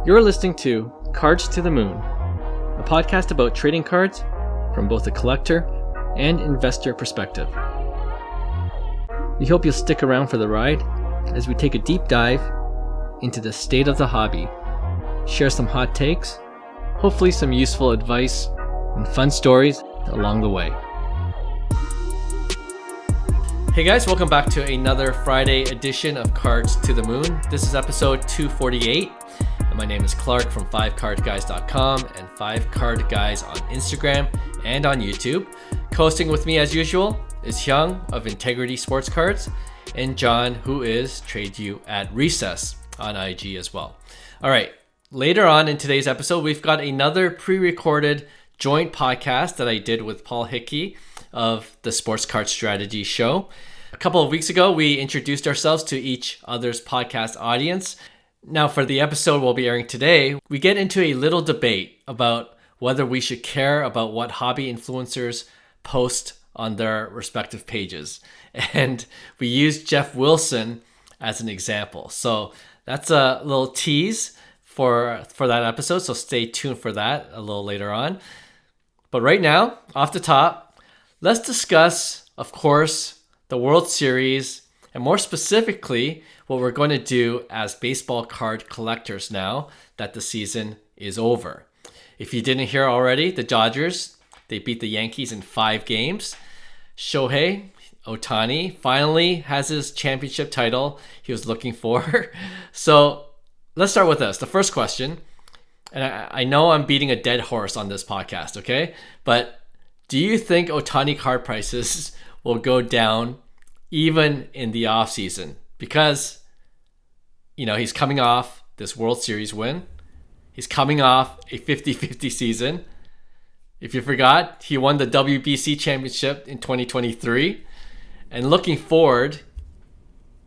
You're listening to Cards to the Moon, a podcast about trading cards from both a collector and investor perspective. We hope you'll stick around for the ride as we take a deep dive into the state of the hobby, share some hot takes, hopefully some useful advice, and fun stories along the way. Hey guys, welcome back to another Friday edition of Cards to the Moon. This is episode 248. And my name is Clark from 5cardguys.com and 5cardguys on Instagram and on YouTube. Co-hosting with me as usual is Hyung of Integrity Sports Cards and John, who is Trade You at Recess on IG as well. All right, later on in today's episode, we've got another pre-recorded joint podcast that I did with Paul Hickey of the Sports Card Strategy Show. A couple of weeks ago, we introduced ourselves to each other's podcast audience. Now, for the episode we'll be airing today, we get into a little debate about whether we should care about what hobby influencers post on their respective pages. And we used Jeff Wilson as an example. So that's a little tease for that episode. So stay tuned for that a little later on. But right now, off the top, let's discuss, of course, the World Series, and more specifically, what we're going to do as baseball card collectors now that the season is over. If you didn't hear already, the Dodgers, they beat the Yankees in 5 games. Shohei, Ohtani, finally has his championship title he was looking for. So let's start with this. The first question, and I know I'm beating a dead horse on this podcast, okay? But do you think Ohtani card prices will go down even in the offseason? Because, you know, he's coming off this World Series win. He's coming off a 50-50 season. If you forgot, he won the WBC championship in 2023. And looking forward,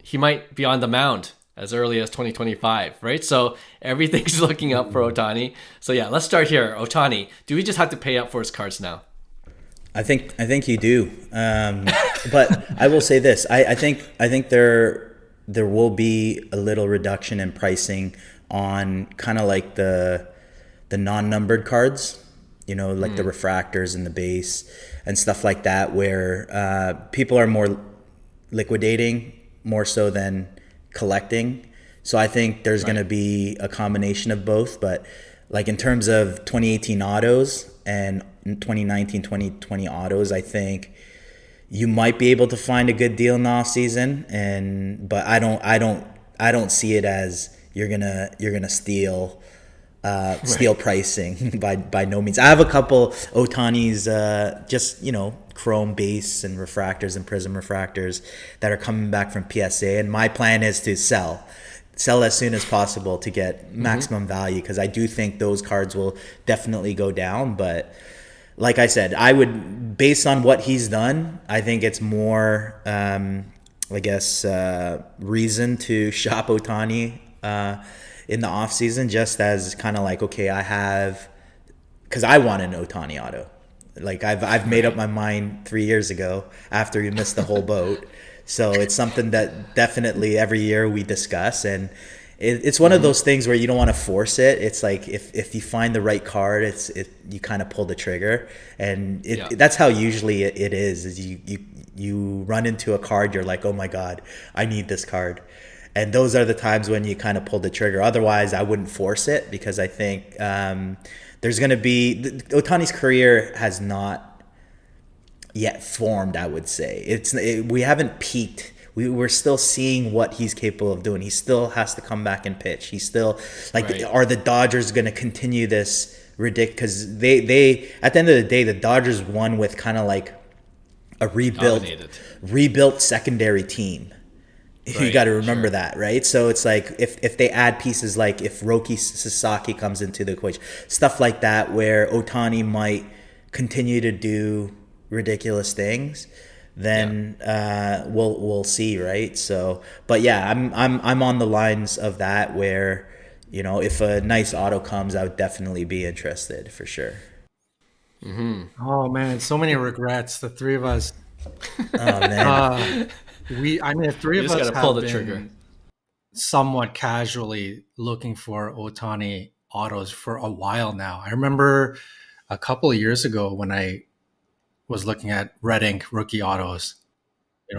he might be on the mound as early as 2025, right? So everything's looking up for Ohtani. So yeah, let's start here. Ohtani, do we just have to pay up for his cards now? I think you do, but I will say this: I think there will be a little reduction in pricing on kind of like the non-numbered cards, you know, like the refractors and the base and stuff like that, where people are more liquidating more so than collecting. So I think there's going to be a combination of both, but like in terms of 2018 autos and 2019, 2020 autos, I think you might be able to find a good deal in the off season, but I don't see it as you're gonna steal pricing by no means. I have a couple Ohtani's just, you know, chrome base and refractors and prism refractors that are coming back from PSA, and my plan is to sell as soon as possible to get maximum value, because I do think those cards will definitely go down. But like I said, I would, based on what he's done, I think it's more, reason to shop Ohtani in the off season, just as kind of like, okay, because I want an Ohtani auto. Like I've made up my mind 3 years ago after he missed the whole boat. So it's something that definitely every year we discuss, and it's one of those things where you don't want to force it. It's like if you find the right card, you kind of pull the trigger, and that's how usually it is you run into a card, you're like, oh my God, I need this card. And those are the times when you kind of pull the trigger. Otherwise, I wouldn't force it, because I think there's going to be Ohtani's career has not yet formed, I would say. We haven't peaked. We're still seeing what he's capable of doing. He still has to come back and pitch. He's still are the Dodgers going to continue this ridiculous? Because they at the end of the day, the Dodgers won with kind of like a rebuilt secondary team. You got to remember that, right? So it's like if they add pieces, like if Roki Sasaki comes into the equation, stuff like that, where Ohtani might continue to do ridiculous things, then we'll see, right? So, but yeah, I'm on the lines of that, where, you know, if a nice auto comes, I would definitely be interested for sure. Oh man, so many regrets. The three of us. Oh man. The three of us just gotta have pull the been trigger. somewhat casually looking for Ohtani autos for a while now. I remember a couple of years ago when I was looking at red ink rookie autos,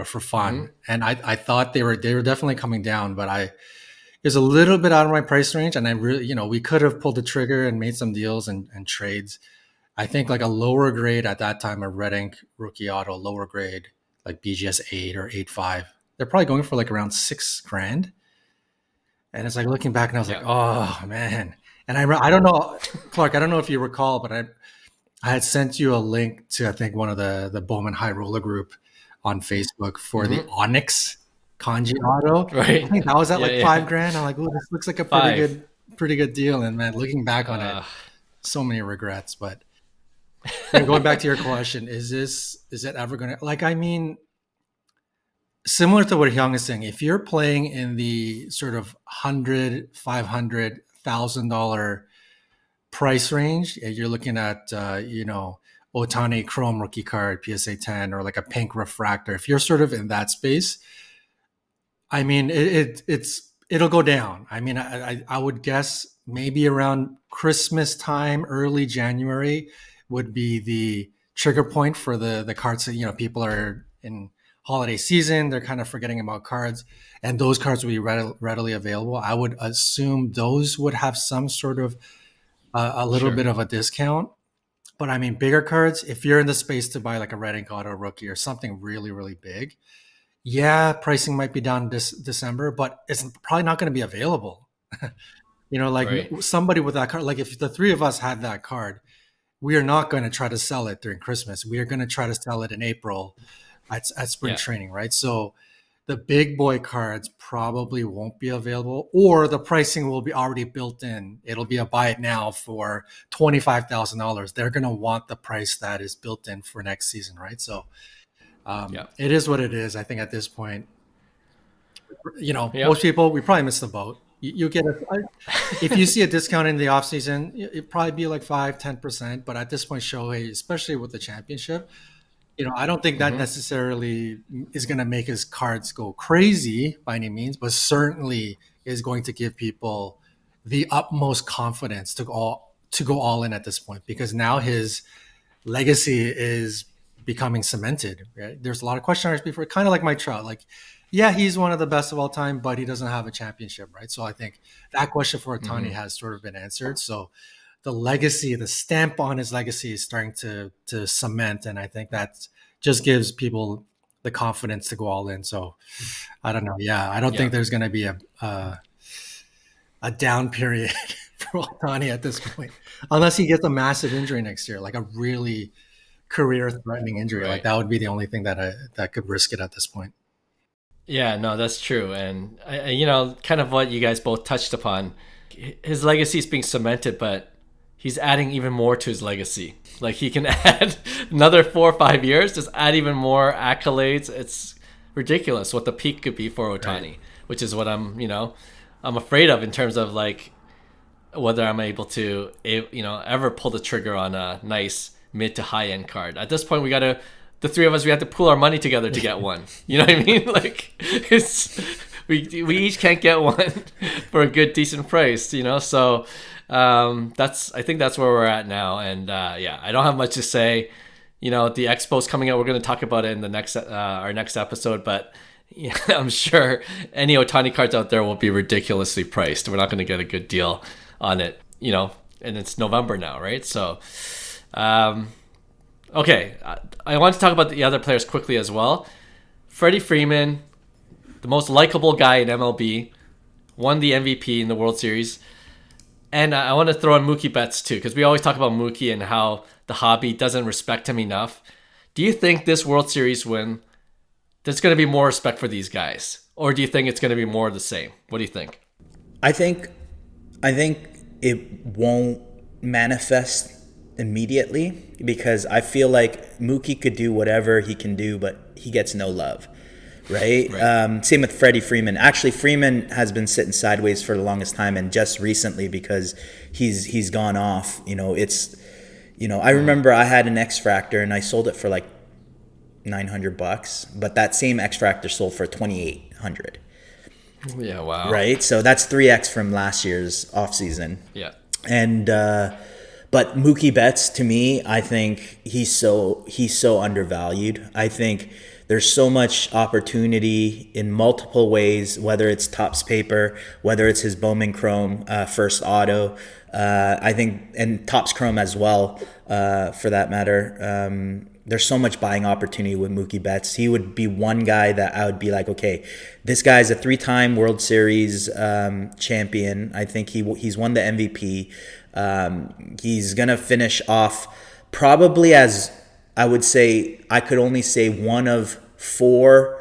for fun, and I thought they were definitely coming down, but it was a little bit out of my price range, and I really, we could have pulled the trigger and made some deals and trades. I think like a lower grade at that time, a red ink rookie auto, lower grade, like BGS 8 or 8.5, they're probably going for like around $6,000. And it's like looking back and I was like, oh man. And I don't know, Clark, I don't know if you recall, but I had sent you a link to, I think, one of the Bowman High Roller group on Facebook for the Onyx Kanji auto. Right. I think that was at like $5,000. I'm like, oh, this looks like a pretty good deal. And man, looking back on it, so many regrets. But going back to your question, is it ever going to, like, I mean, similar to what Hyung is saying, if you're playing in the sort of $100,000, $500,000, $1,000 price range, you're looking at, Ohtani Chrome rookie card, PSA 10, or like a pink refractor. If you're sort of in that space, I mean, it'll go down. I mean, I would guess maybe around Christmas time, early January would be the trigger point for the cards that, people are in holiday season. They're kind of forgetting about cards, and those cards will be readily available. I would assume those would have some sort of a little bit of a discount. But I mean, bigger cards, if you're in the space to buy like a red ink auto rookie or something really, really big, yeah, pricing might be down this December, but it's probably not going to be available. Somebody with that card, like if the three of us had that card, we are not going to try to sell it during Christmas. We are going to try to sell it in April at spring training, right? So the big boy cards probably won't be available, or the pricing will be already built in. It'll be a buy it now for $25,000. They're going to want the price that is built in for next season, right? So it is what it is. I think at this point, most people, we probably miss the boat. You get if you see a discount in the offseason, it'd probably be like 5-10%. But at this point, Shohei, especially with the championship, I don't think that necessarily is going to make his cards go crazy by any means, but certainly is going to give people the utmost confidence to go all in at this point, because now his legacy is becoming cemented. Right? There's a lot of question marks before, kind of like Mike Trout. Like, yeah, he's one of the best of all time, but he doesn't have a championship, right? So I think that question for Ohtani has sort of been answered. So the legacy, the stamp on his legacy is starting to cement. And I think that just gives people the confidence to go all in. So I don't know. Yeah, I don't think there's going to be a down period for Ohtani at this point, unless he gets a massive injury next year, like a really career-threatening injury. Right. Like that would be the only thing that could risk it at this point. Yeah, no, that's true. And, kind of what you guys both touched upon, his legacy is being cemented, but he's adding even more to his legacy. Like he can add another 4 or 5 years, just add even more accolades. It's ridiculous what the peak could be for Ohtani, which is what I'm afraid of in terms of like whether I'm able to, ever pull the trigger on a nice mid to high end card. At this point, the three of us, we have to pool our money together to get one. You know what I mean? Like we each can't get one for a good, decent price, So I think that's where we're at now. And I don't have much to say. The Expo's coming out. We're going to talk about it in the our next episode, but I'm sure any Ohtani cards out there will be ridiculously priced. We're not going to get a good deal on it, and it's November now, right? So, okay, I want to talk about the other players quickly as well. Freddie Freeman, the most likable guy in MLB, won the MVP in the World Series. And I want to throw in Mookie Betts too, because we always talk about Mookie and how the hobby doesn't respect him enough. Do you think this World Series win, there's going to be more respect for these guys? Or do you think it's going to be more of the same? What do you think? I think it won't manifest immediately, because I feel like Mookie could do whatever he can do, but he gets no love, right? Same with Freddie Freeman. Actually, Freeman has been sitting sideways for the longest time, and just recently, because he's gone off. I remember I had an X-Fractor and I sold it for like $900, but that same X-Fractor sold for $2,800. Yeah, wow. Right? So that's 3x from last year's offseason. Yeah. And but Mookie Betts, to me, I think he's so undervalued. I think there's so much opportunity in multiple ways, whether it's Topps paper, whether it's his Bowman Chrome first auto, I think, and Topps Chrome as well, for that matter. There's so much buying opportunity with Mookie Betts. He would be one guy that I would be like, okay, this guy's a 3-time World Series champion. I think he's won the MVP. He's going to finish off probably as, I would say, I could only say one of 4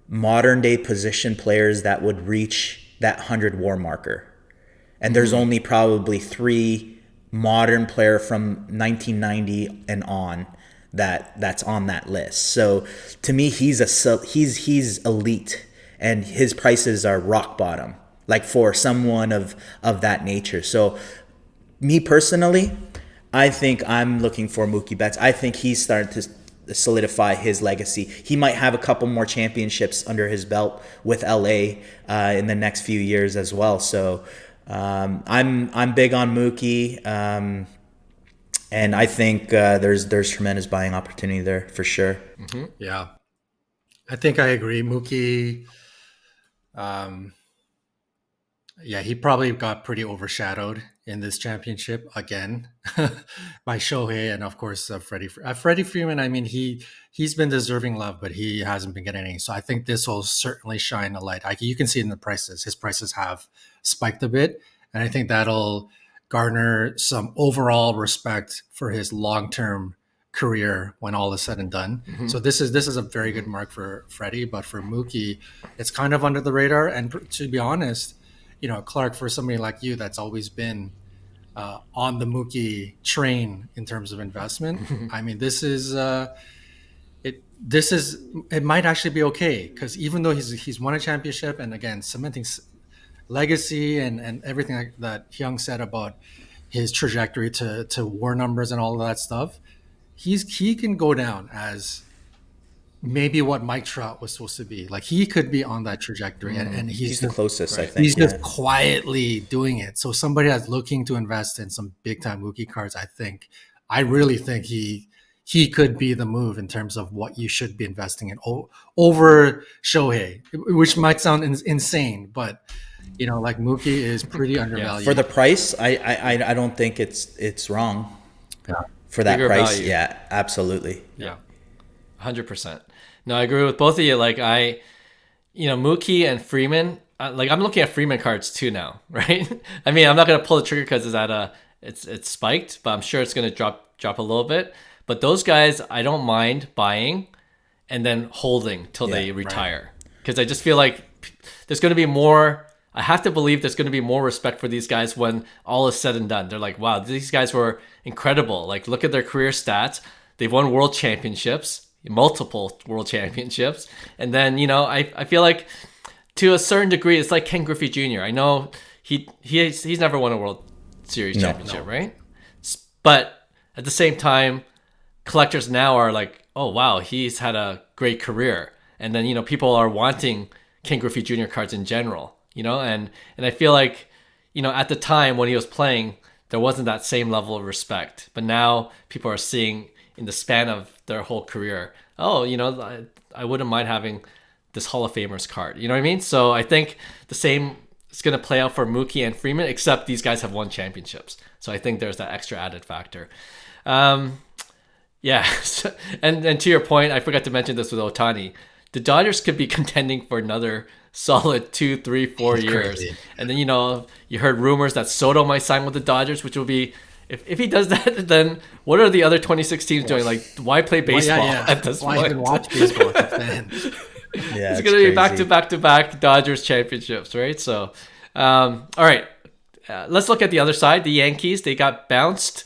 modern day position players that would reach that 100 WAR marker. And there's only probably 3 modern player from 1990 and on that's on that list. So to me, he's elite, and his prices are rock bottom, like for someone of that nature. So me personally, I think I'm looking for Mookie Betts. I think he's starting to solidify his legacy. He might have a couple more championships under his belt with LA in the next few years as well. So I'm big on Mookie. And I think there's tremendous buying opportunity there for sure. Mm-hmm. Yeah, I think I agree. Mookie, he probably got pretty overshadowed in this championship again by Shohei and of course Freddie. Freddie Freeman, I mean, he's been deserving love, but he hasn't been getting any. So I think this will certainly shine a light. You can see it in the prices. His prices have spiked a bit, and I think that'll garner some overall respect for his long-term career when all is said and done. Mm-hmm. So this is a very good mark for Freddie, but for Mookie, it's kind of under the radar. And to be honest, Clark, for somebody like you that's always been on the Mookie train in terms of investment, I mean, it might actually be okay, because even though he's won a championship and again cementing legacy and everything that Hyung said about his trajectory to WAR numbers and all of that stuff, he can go down as maybe what Mike Trout was supposed to be. Like, he could be on that trajectory, and he's the closest, right? I think. He's just quietly doing it. So somebody that's looking to invest in some big time Mookie cards, I really think he could be the move in terms of what you should be investing in over Shohei, which might sound insane, but like Mookie is pretty undervalued. For the price, I don't think it's wrong. Yeah. For that Bigger price, value. yeah, absolutely. Yeah, 100%. No, I agree with both of you. Like Mookie and Freeman. Like, I'm looking at Freeman cards too now, right? I mean, I'm not gonna pull the trigger because it's spiked, but I'm sure it's gonna drop a little bit. But those guys, I don't mind buying and then holding till they retire, because I just feel like there's gonna be more. I have to believe there's going to be more respect for these guys when all is said and done. They're like, wow, these guys were incredible. Like, look at their career stats. They've won world championships, multiple world championships. And then, I feel like to a certain degree, it's like Ken Griffey Jr. I know he's never won a World Series championship, right? But at the same time, collectors now are like, oh, wow, he's had a great career. And then, people are wanting Ken Griffey Jr. cards in general. And I feel like, at the time when he was playing, there wasn't that same level of respect. But now people are seeing in the span of their whole career, I wouldn't mind having this Hall of Famers card. You know what I mean? So I think the same is going to play out for Mookie and Freeman, except these guys have won championships. So I think there's that extra added factor. Yeah. And to your point, I forgot to mention this with Ohtani. The Dodgers could be contending for another solid 2, 3, 4 years. Crazy. And then, you heard rumors that Soto might sign with the Dodgers, which will be, if he does that, then what are the other 26 teams doing? Like, why play baseball at this point? Why even watch baseball with a fan? It's going to be back-to-back Dodgers championships, right? So, all right. Let's look at the other side. The Yankees, they got bounced.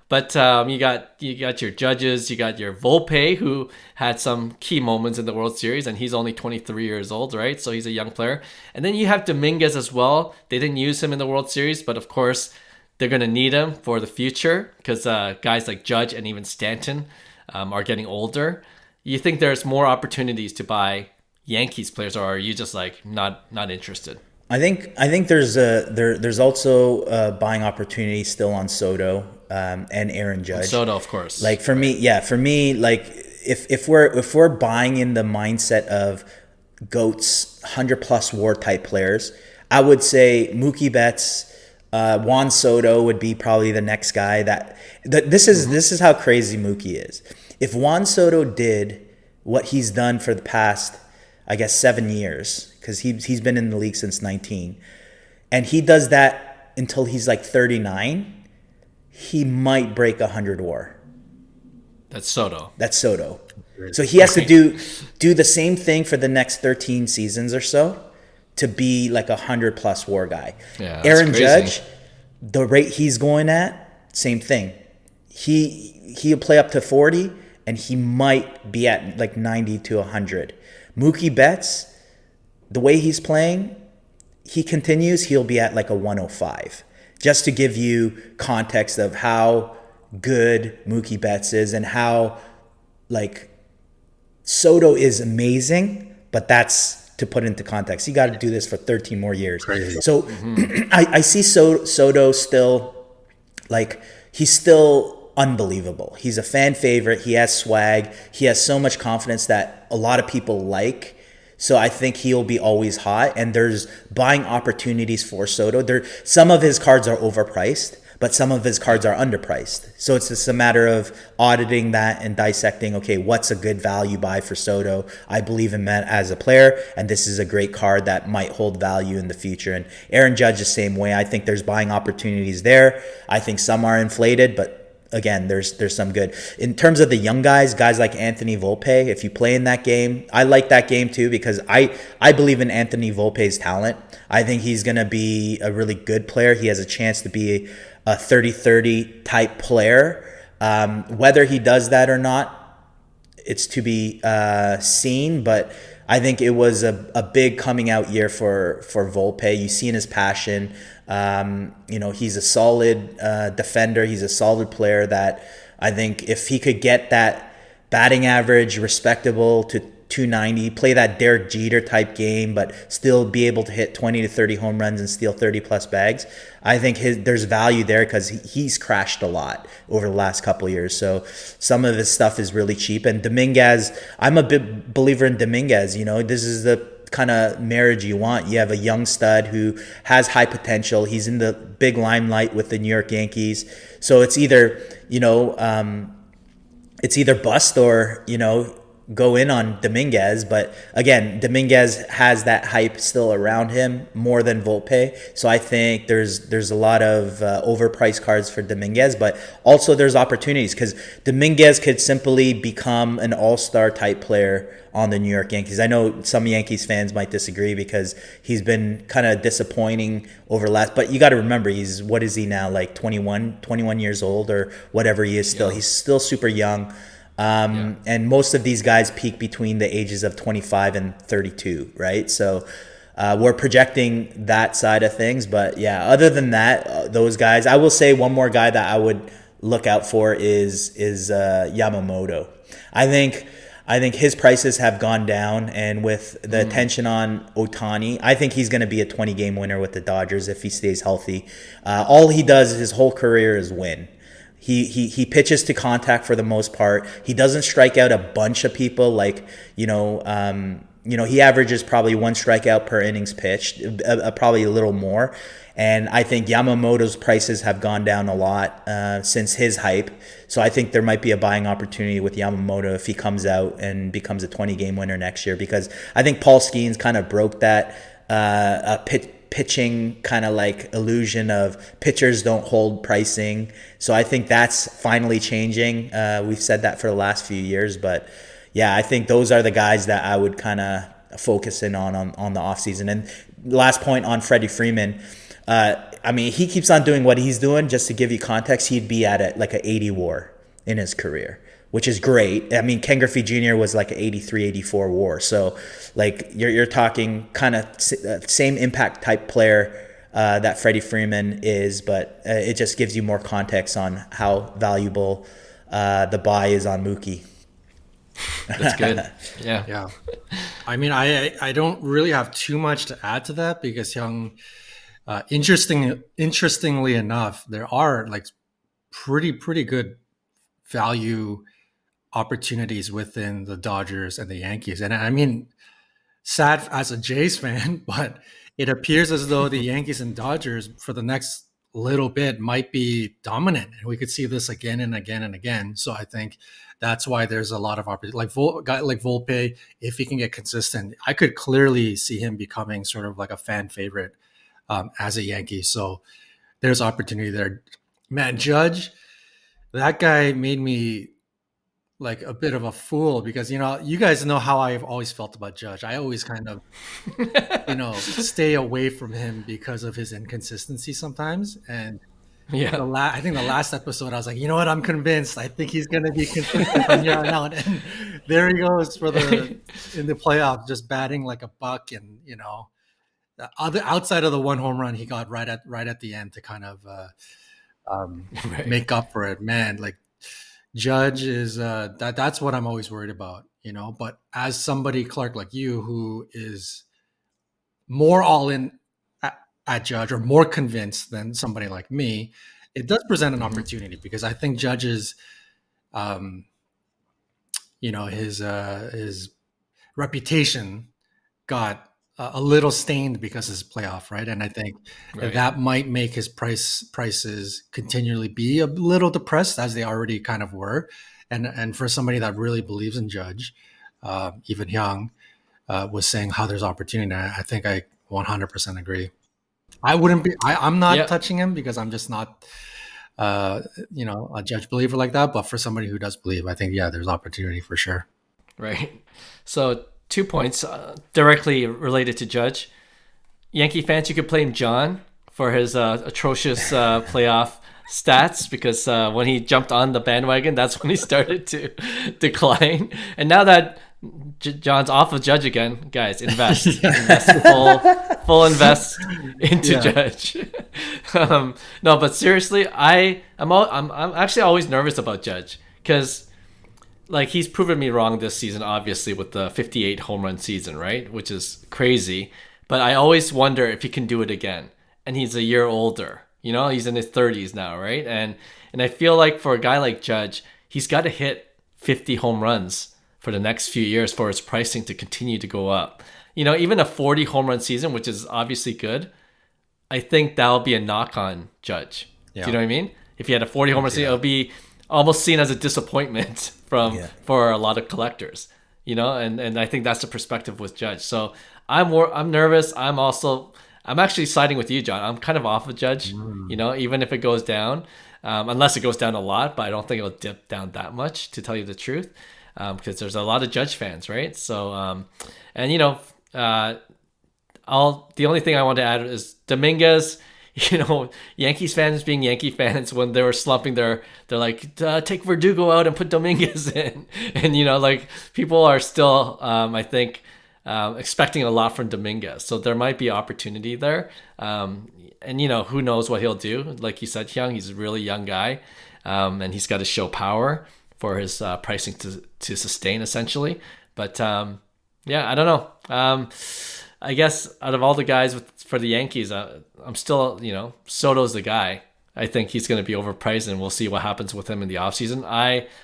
But you got your Judges, you got your Volpe, who had some key moments in the World Series, and he's only 23 years old, right? So he's a young player. And then you have Dominguez as well. They didn't use him in the World Series, but of course they're going to need him for the future, because guys like Judge and even Stanton are getting older. You think there's more opportunities to buy Yankees players, or are you just like not interested? I think there's also a buying opportunity still on Soto and Aaron Judge. Soto, of course. Like for me, like if we're buying in the mindset of GOATs, 100+ WAR type players, I would say Mookie Betts, Juan Soto would be probably the next guy. This is how crazy Mookie is. If Juan Soto did what he's done for the past, I guess, 7 years, because he's been in the league since 19, and he does that until he's like 39, he might break 100 WAR. That's Soto. So he has to do the same thing for the next 13 seasons or so to be like 100+ WAR guy. Yeah, Aaron crazy. Judge, the rate he's going at, same thing. He'll play up to 40, and he might be at like 90 to 100. Mookie Betts, the way he's playing, he continues, he'll be at like a 105. Just to give you context of how good Mookie Betts is and how like Soto is amazing, but that's to put into context. You got to do this for 13 more years. Crazy. So I see Soto still, like, he's still unbelievable. He's a fan favorite. He has swag. He has so much confidence that a lot of people like. So I think he'll be always hot. And there's buying opportunities for Soto. Some of his cards are overpriced, but some of his cards are underpriced. So it's just a matter of auditing that and dissecting, okay, what's a good value buy for Soto? I believe in that as a player, and this is a great card that might hold value in the future. And Aaron Judge the same way. I think there's buying opportunities there. I think some are inflated, but again, there's some good. In terms of the young guys like Anthony Volpe, if you play in that game, I like that game too because I believe in Anthony Volpe's talent. I think he's going to be a really good player. He has a chance to be a 30-30 type player. Whether he does that or not, it's to be seen, but I think it was a big coming out year for Volpe. You see in his passion. He's a solid defender. He's a solid player that I think if he could get that batting average respectable to 290, play that Derek Jeter type game, but still be able to hit 20 to 30 home runs and steal 30 plus bags, I think there's value there because he's crashed a lot over the last couple of years. So some of his stuff is really cheap. And Dominguez, I'm a big believer in Dominguez. This is the kind of marriage you want. You have a young stud who has high potential. He's in the big limelight with the New York Yankees. So it's either, bust or, go in on Dominguez. But again, Dominguez has that hype still around him more than Volpe. So I think there's a lot of overpriced cards for Dominguez, but also there's opportunities because Dominguez could simply become an all-star type player on the New York Yankees. I know some Yankees fans might disagree because he's been kind of disappointing over last, but you got to remember what is he now, like 21 years old or whatever he is still. Yeah. He's still super young. And most of these guys peak between the ages of 25 and 32, right? So we're projecting that side of things. But yeah, other than that, those guys, I will say one more guy that I would look out for is Yamamoto. I think his prices have gone down, and with the attention on Ohtani, I think he's going to be a 20-game winner with the Dodgers if he stays healthy. All he does his whole career is win. He pitches to contact for the most part. He doesn't strike out a bunch of people he averages probably one strikeout per innings pitched, probably a little more. And I think Yamamoto's prices have gone down a lot since his hype. So I think there might be a buying opportunity with Yamamoto if he comes out and becomes a 20-game winner next year, because I think Paul Skeens kind of broke that pitching kind of like illusion of pitchers don't hold pricing. So I think that's finally changing. We've said that for the last few years, but yeah, I think those are the guys that I would kind of focus in on the offseason. And last point on Freddie Freeman, he keeps on doing what he's doing. Just to give you context, he'd be at like an 80 WAR in his career, which is great. I mean, Ken Griffey Jr. was like an 83, 84 WAR. So like you're talking kind of same impact type player that Freddie Freeman is, but it just gives you more context on how valuable the buy is on Mookie. That's good. Yeah. Yeah. I mean, I don't really have too much to add to that because Hyung, interestingly enough, there are like pretty good value opportunities within the Dodgers and the Yankees. And I mean, sad as a Jays fan, but it appears as though the Yankees and Dodgers for the next little bit might be dominant. And we could see this again and again and again. So I think that's why there's a lot of opportunity. Like guy like Volpe, if he can get consistent, I could clearly see him becoming sort of like a fan favorite as a Yankee. So there's opportunity there. Man, Judge, that guy made me like a bit of a fool because you guys know how I've always felt about Judge. I always kind of stay away from him because of his inconsistency sometimes. And Yeah. I think the last episode I was like, you know what, I'm convinced. I think he's going to be consistent from here on out. And there he goes in the playoffs, just batting like a buck. And the other outside of the one home run he got right at the end to kind of Right. make up for it. Man, like Judge is that's what I'm always worried about, But as somebody, Clark, like you, who is more all in at Judge or more convinced than somebody like me, it does present an opportunity because I think Judge's, his reputation got a little stained because of his playoff, right? And I think that might make his prices continually be a little depressed as they already kind of were. And for somebody that really believes in Judge, even Young was saying how there's opportunity. I think I 100% agree. I'm not touching him because I'm just not, a Judge believer like that. But for somebody who does believe, I think, there's opportunity for sure. Right. So 2 points directly related to Judge. Yankee fans, you could blame John for his atrocious playoff stats because when he jumped on the bandwagon, that's when he started to decline. And now that John's off of Judge again, guys, invest. Invest full invest into Judge. No, but seriously, I'm actually always nervous about Judge because like he's proven me wrong this season, obviously with the 58 home run season, right? Which is crazy. But I always wonder if he can do it again. And he's a year older. He's in his 30s now, right? And I feel like for a guy like Judge, he's got to hit 50 home runs for the next few years for his pricing to continue to go up. Even a 40 home run season, which is obviously good, I think that'll be a knock on Judge. Yeah. Do you know what I mean? If he had a 40 home run season, it'll be almost seen as a disappointment for a lot of collectors, and I think that's the perspective with Judge. So I'm nervous. I'm actually siding with you, John. I'm kind of off of Judge, even if it goes down, unless it goes down a lot, but I don't think it'll dip down that much, to tell you the truth, because there's a lot of Judge fans, right? So, the only thing I want to add is Dominguez. Yankees fans being Yankee fans, when they were slumping, they're like, take Verdugo out and put Dominguez in. And, people are still, I think, expecting a lot from Dominguez. So there might be opportunity there. And, who knows what he'll do. Like you said, Hyung, he's a really young guy. And he's got to show power for his pricing to sustain, essentially. But, I don't know. I guess out of all the guys for the Yankees, I'm still, Soto's the guy. I think he's going to be overpriced, and we'll see what happens with him in the offseason.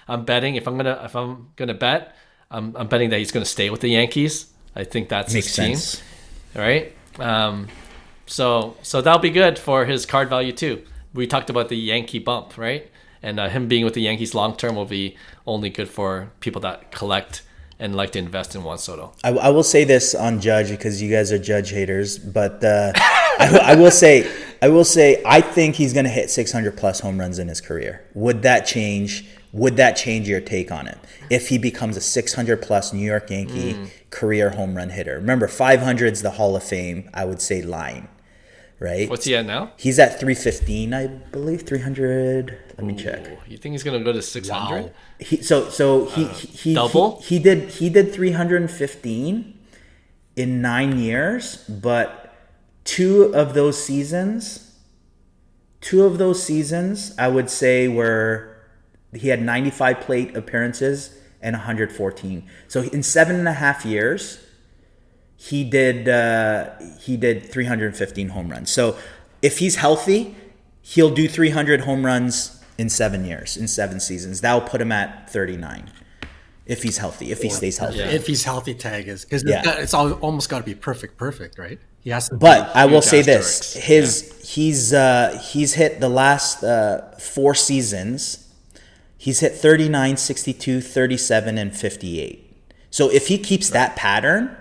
I'm betting if I'm gonna bet, I'm betting that he's going to stay with the Yankees. I think that's Makes his team. sense. All right. So that'll be good for his card value too. We talked about the Yankee bump, right? And him being with the Yankees long term will be only good for people that collect and like to invest in Juan Soto. I will say this on Judge because you guys are Judge haters, but I will say I think he's going to hit 600 plus home runs in his career. Would that change your take on it? If he becomes a 600 plus New York Yankee career home run hitter. Remember, 500 is the Hall of Fame, I would say, line, right? What's he at now? He's at 315, I believe, 300. Let me check. You think he's going to go to 600? Wow. He double? He did 315 in 9 years, but two of those seasons I would say were he had 95 plate appearances and 114. So in 7.5 years, he did 315 home runs. So if he's healthy, he'll do 300 home runs in 7 years, in 7 seasons. That'll put him at 39 if he's healthy, if he stays healthy. Yeah. If he's healthy, tag is because it's almost got to be perfect, right? He has to. But I will say this: he's hit the last 4 seasons. He's hit 39, 62, 37, and 58. So if he keeps that pattern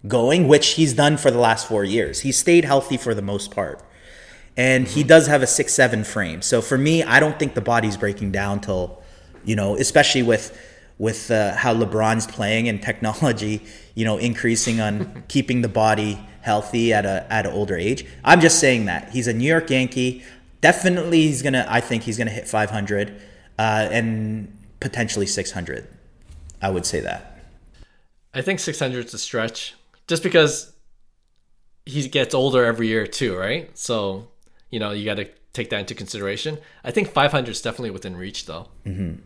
going, which he's done for the last 4 years, he's stayed healthy for the most part. And he does have a 6'7" frame. So for me, I don't think the body's breaking down till, especially with how LeBron's playing and technology, increasing on keeping the body healthy at an older age. I'm just saying that. He's a New York Yankee. Definitely I think he's gonna hit 500 and potentially 600. I would say that. I think 600 is a stretch just because he gets older every year too, right? So, you got to take that into consideration. I think 500 is definitely within reach though. Mm-hmm.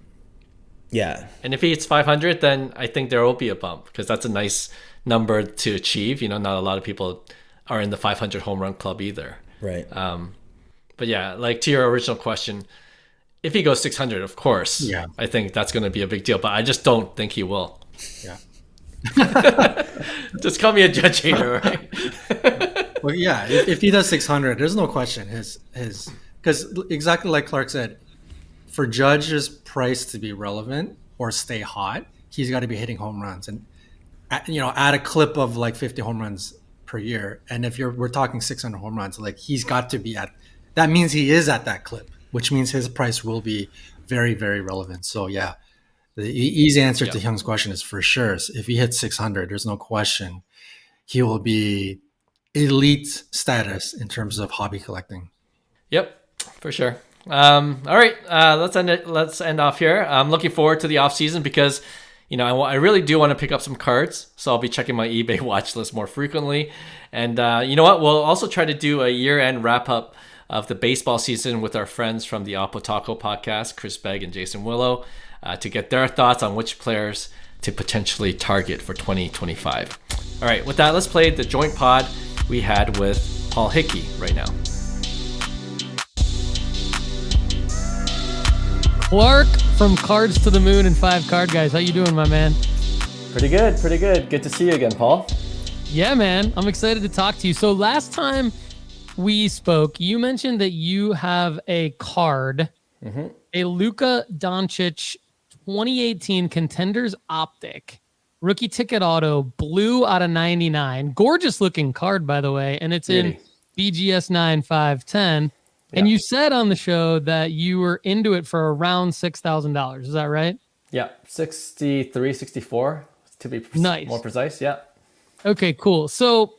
Yeah. And if he hits 500, then I think there will be a bump because that's a nice number to achieve. Not a lot of people are in the 500 home run club either. Right. But yeah, like to your original question, if he goes 600, of course, I think that's going to be a big deal. But I just don't think he will. Yeah. Just call me a Judge hater, right? Well, yeah. If he does 600, there's no question his because exactly like Clark said, for Judge's price to be relevant or stay hot, he's got to be hitting home runs and at a clip of like 50 home runs per year. And if we're talking 600 home runs, like he's got to be that means he is at that clip, which means his price will be very, very relevant. So yeah, the easy answer to Hyung's question is for sure. If he hits 600, there's no question he will be elite status in terms of hobby collecting. Yep, for sure. All right, let's end off here. I'm looking forward to the off season because I really do want to pick up some cards, so I'll be checking my eBay watch list more frequently. And you know what? We'll also try to do a year-end wrap-up of the baseball season with our friends from the Oppo Taco podcast, Chris Begg and Jason Willow, to get their thoughts on which players to potentially target for 2025. All right, with that, let's play the joint pod we had with Paul Hickey right now. Clark from Cards to the Moon and 5 Card Guys. How you doing, my man? Pretty good. Good to see you again, Paul. Yeah, man. I'm excited to talk to you. So last time we spoke, you mentioned that you have a card, a Luka Doncic 2018 Contenders Optic, rookie ticket auto, blue out of 99. Gorgeous looking card, by the way. And it's in BGS 9510. And you said on the show that you were into it for around $6,000. Is that right? Yeah, 63, 64 to be more precise. Yeah. Okay, cool. So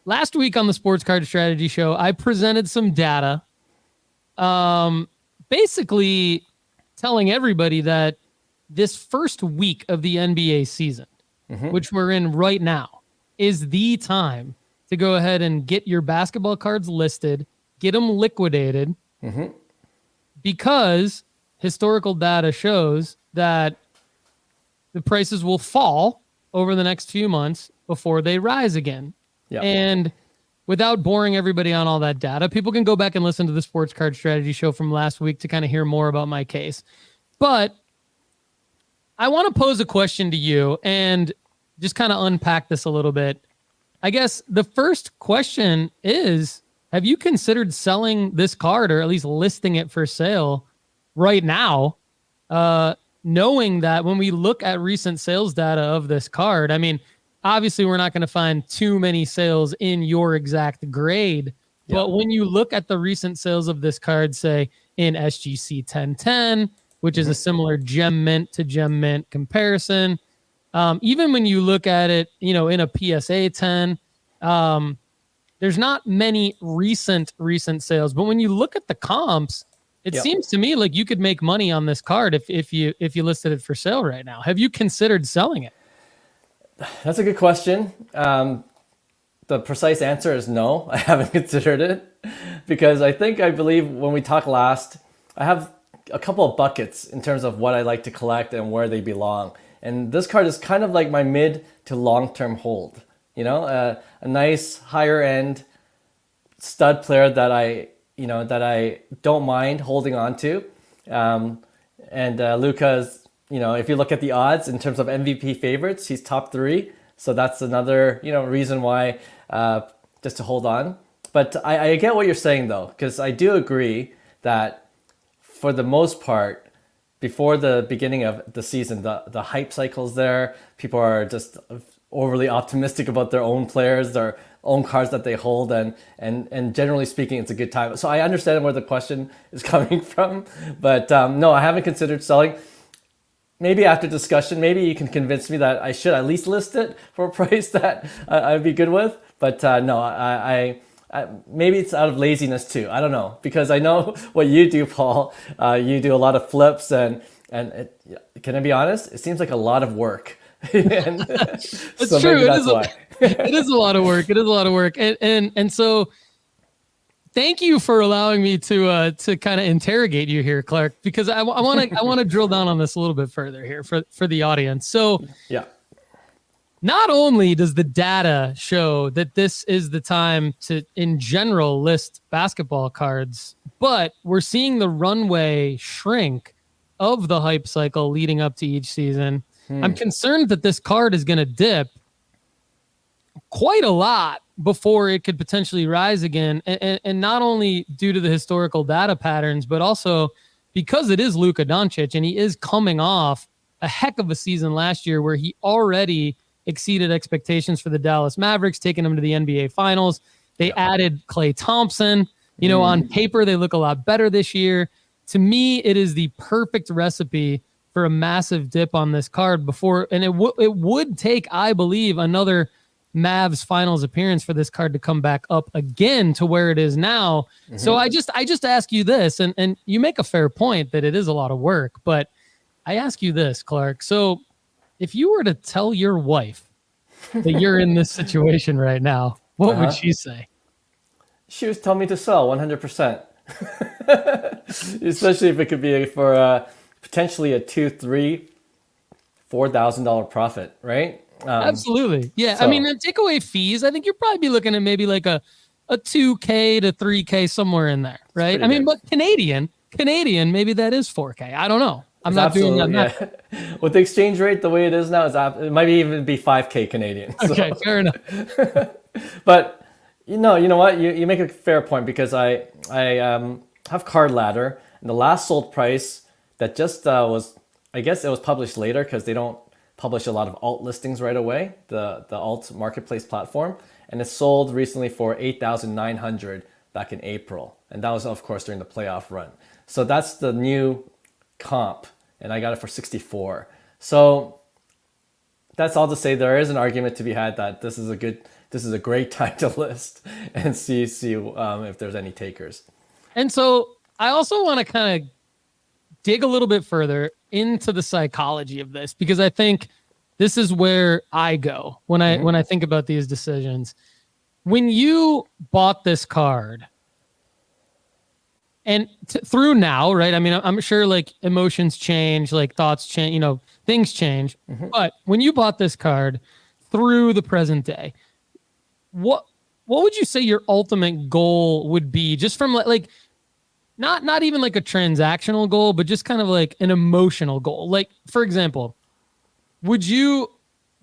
last week on the Sports Card Strategy Show, I presented some data, basically telling everybody that this first week of the NBA season, which we're in right now, is the time to go ahead and get your basketball cards listed, get them liquidated, because historical data shows that the prices will fall over the next few months before they rise again. Yep. And without boring everybody on all that data, people can go back and listen to the Sports Card Strategy Show from last week to kind of hear more about my case. But I want to pose a question to you and just kind of unpack this a little bit. I guess the first question is, have you considered selling this card or at least listing it for sale right now, knowing that when we look at recent sales data of this card, I mean, obviously we're not going to find too many sales in your exact grade, but when you look at the recent sales of this card, say in SGC 1010, which is a similar gem mint to gem mint comparison, even when you look at it, in a PSA 10, there's not many recent sales, but when you look at the comps, it seems to me like you could make money on this card if you listed it for sale right now. Have you considered selling it? That's a good question. The precise answer is no. I haven't considered it because I believe when we talked last, I have a couple of buckets in terms of what I like to collect and where they belong. And this card is kind of like my mid to long-term hold. You know, a nice higher end stud player that I don't mind holding on to. And Luka's, if you look at the odds in terms of MVP favorites, he's top 3. So that's another, reason why just to hold on. But I get what you're saying though, because I do agree that for the most part, before the beginning of the season, the hype cycle's there. People are just overly optimistic about their own players, their own cards that they hold, and generally speaking, it's a good time. So I understand where the question is coming from, but no, I haven't considered selling. Maybe after discussion, maybe you can convince me that I should at least list it for a price that I'd be good with. But no, I maybe it's out of laziness too. I don't know, because I know what you do, Paul. You do a lot of flips, and can I be honest? It seems like a lot of work. It's so true. It is a lot of work. It is a lot of work, and so thank you for allowing me to kind of interrogate you here, Clark, because I want to drill down on this a little bit further here for the audience. So yeah. Not only does the data show that this is the time to, in general, list basketball cards, but we're seeing the runway shrink of the hype cycle leading up to each season. I'm concerned that this card is going to dip quite a lot before it could potentially rise again. And not only due to the historical data patterns, but also because it is Luka Doncic and he is coming off a heck of a season last year where he already exceeded expectations for the Dallas Mavericks, taking them to the NBA Finals. They added Klay Thompson. On paper, they look a lot better this year. To me, it is the perfect recipe for a massive dip on this card before, and it would take, I believe, another Mavs Finals appearance for this card to come back up again to where it is now. So I just ask you this, and you make a fair point that it is a lot of work, but I ask you this, Clark. So if you were to tell your wife that you're in this situation right now, what would she say? She would tell me to sell 100%. Especially if it could be for potentially a $2,000-$4,000 profit, right? Absolutely. Yeah. So, I mean, take away fees. I think you'd probably be looking at maybe like a $2K to $3K somewhere in there, right? I mean, but Canadian, maybe that is $4K. I don't know. I'm not doing that. Yeah. With the exchange rate the way it is now, it might even be 5K Canadian. So. Okay, fair enough. But you know what? You make a fair point, because I have Card Ladder, and the last sold price that just was, I guess it was published later because they don't publish a lot of alt listings right away, the alt marketplace platform, and it sold recently for $8,900 back in April, and that was of course during the playoff run. So that's the new comp, and I got it for 64. So that's all to say, there is an argument to be had that this is a great time to list and see if there's any takers. And so I also want to kind of dig a little bit further into the psychology of this, because I think this is where I go when I think about these decisions. When you bought this card, and through now, right? I mean, I'm sure like emotions change, like thoughts change, things change. But when you bought this card through the present day, what would you say your ultimate goal would be, just from like not even like a transactional goal, but just kind of like an emotional goal? Like, for example, would you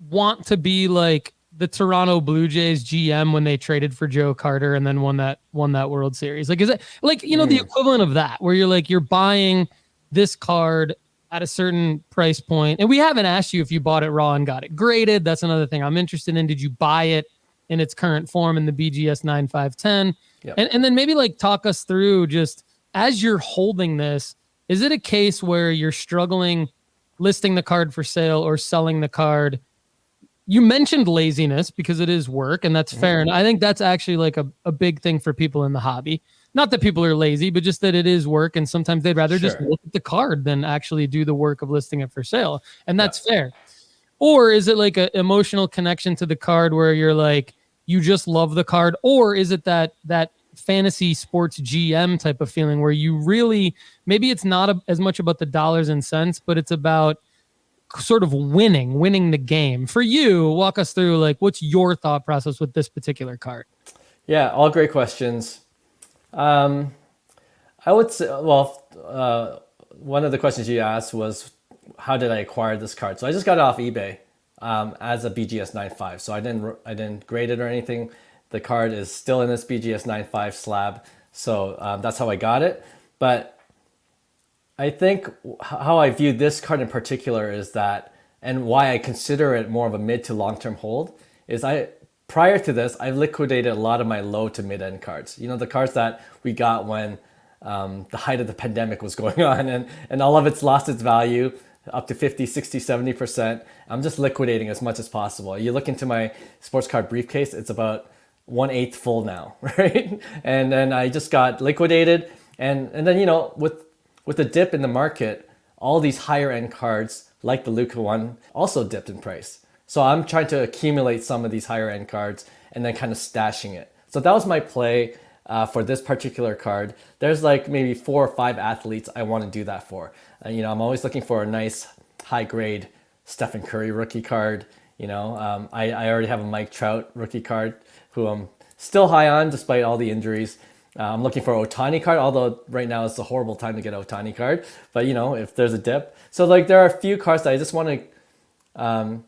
want to be like the Toronto Blue Jays GM when they traded for Joe Carter and then won that World Series? Like, is it like, the equivalent of that, where you're buying this card at a certain price point? And we haven't asked you if you bought it raw and got it graded. That's another thing I'm interested in. Did you buy it in its current form in the BGS 9510? Yep. And then maybe like talk us through, just as you're holding this, is it a case where you're struggling listing the card for sale or selling the card? You mentioned laziness, because it is work, and that's fair. And I think that's actually like a big thing for people in the hobby. Not that people are lazy, but just that it is work, and sometimes they'd rather just look at the card than actually do the work of listing it for sale. And that's fair. Or is it like an emotional connection to the card where you're like, you just love the card? Or is it that fantasy sports GM type of feeling where you really, maybe it's not as much about the dollars and cents, but it's about sort of winning the game. For you, walk us through, like, what's your thought process with this particular card? Yeah, all great questions. I would say, one of the questions you asked was, how did I acquire this card? So I just got it off eBay as a BGS 9.5. So I didn't grade it or anything. The card is still in this BGS 9.5 slab. So that's how I got it. But I think how I view this card in particular is that, and why I consider it more of a mid to long-term hold, is prior to this, I've liquidated a lot of my low to mid-end cards. You know, the cards that we got when the height of the pandemic was going on, and all of it's lost its value up to 50, 60, 70%. I'm just liquidating as much as possible. You look into my sports card briefcase, it's about 1/8 full now, right? And then I just got liquidated. And then, you know, with the dip in the market, all these higher end cards, like the Luka one, also dipped in price. So I'm trying to accumulate some of these higher end cards and then kind of stashing it. So that was my play for this particular card. There's like maybe 4 or 5 athletes I want to do that for. You know, I'm always looking for a nice high grade Stephen Curry rookie card. You know, I already have a Mike Trout rookie card who I'm still high on despite all the injuries. I'm looking for an Ohtani card, although right now it's a horrible time to get an Ohtani card. But, you know, if there's a dip. So, like, there are a few cards that I just want to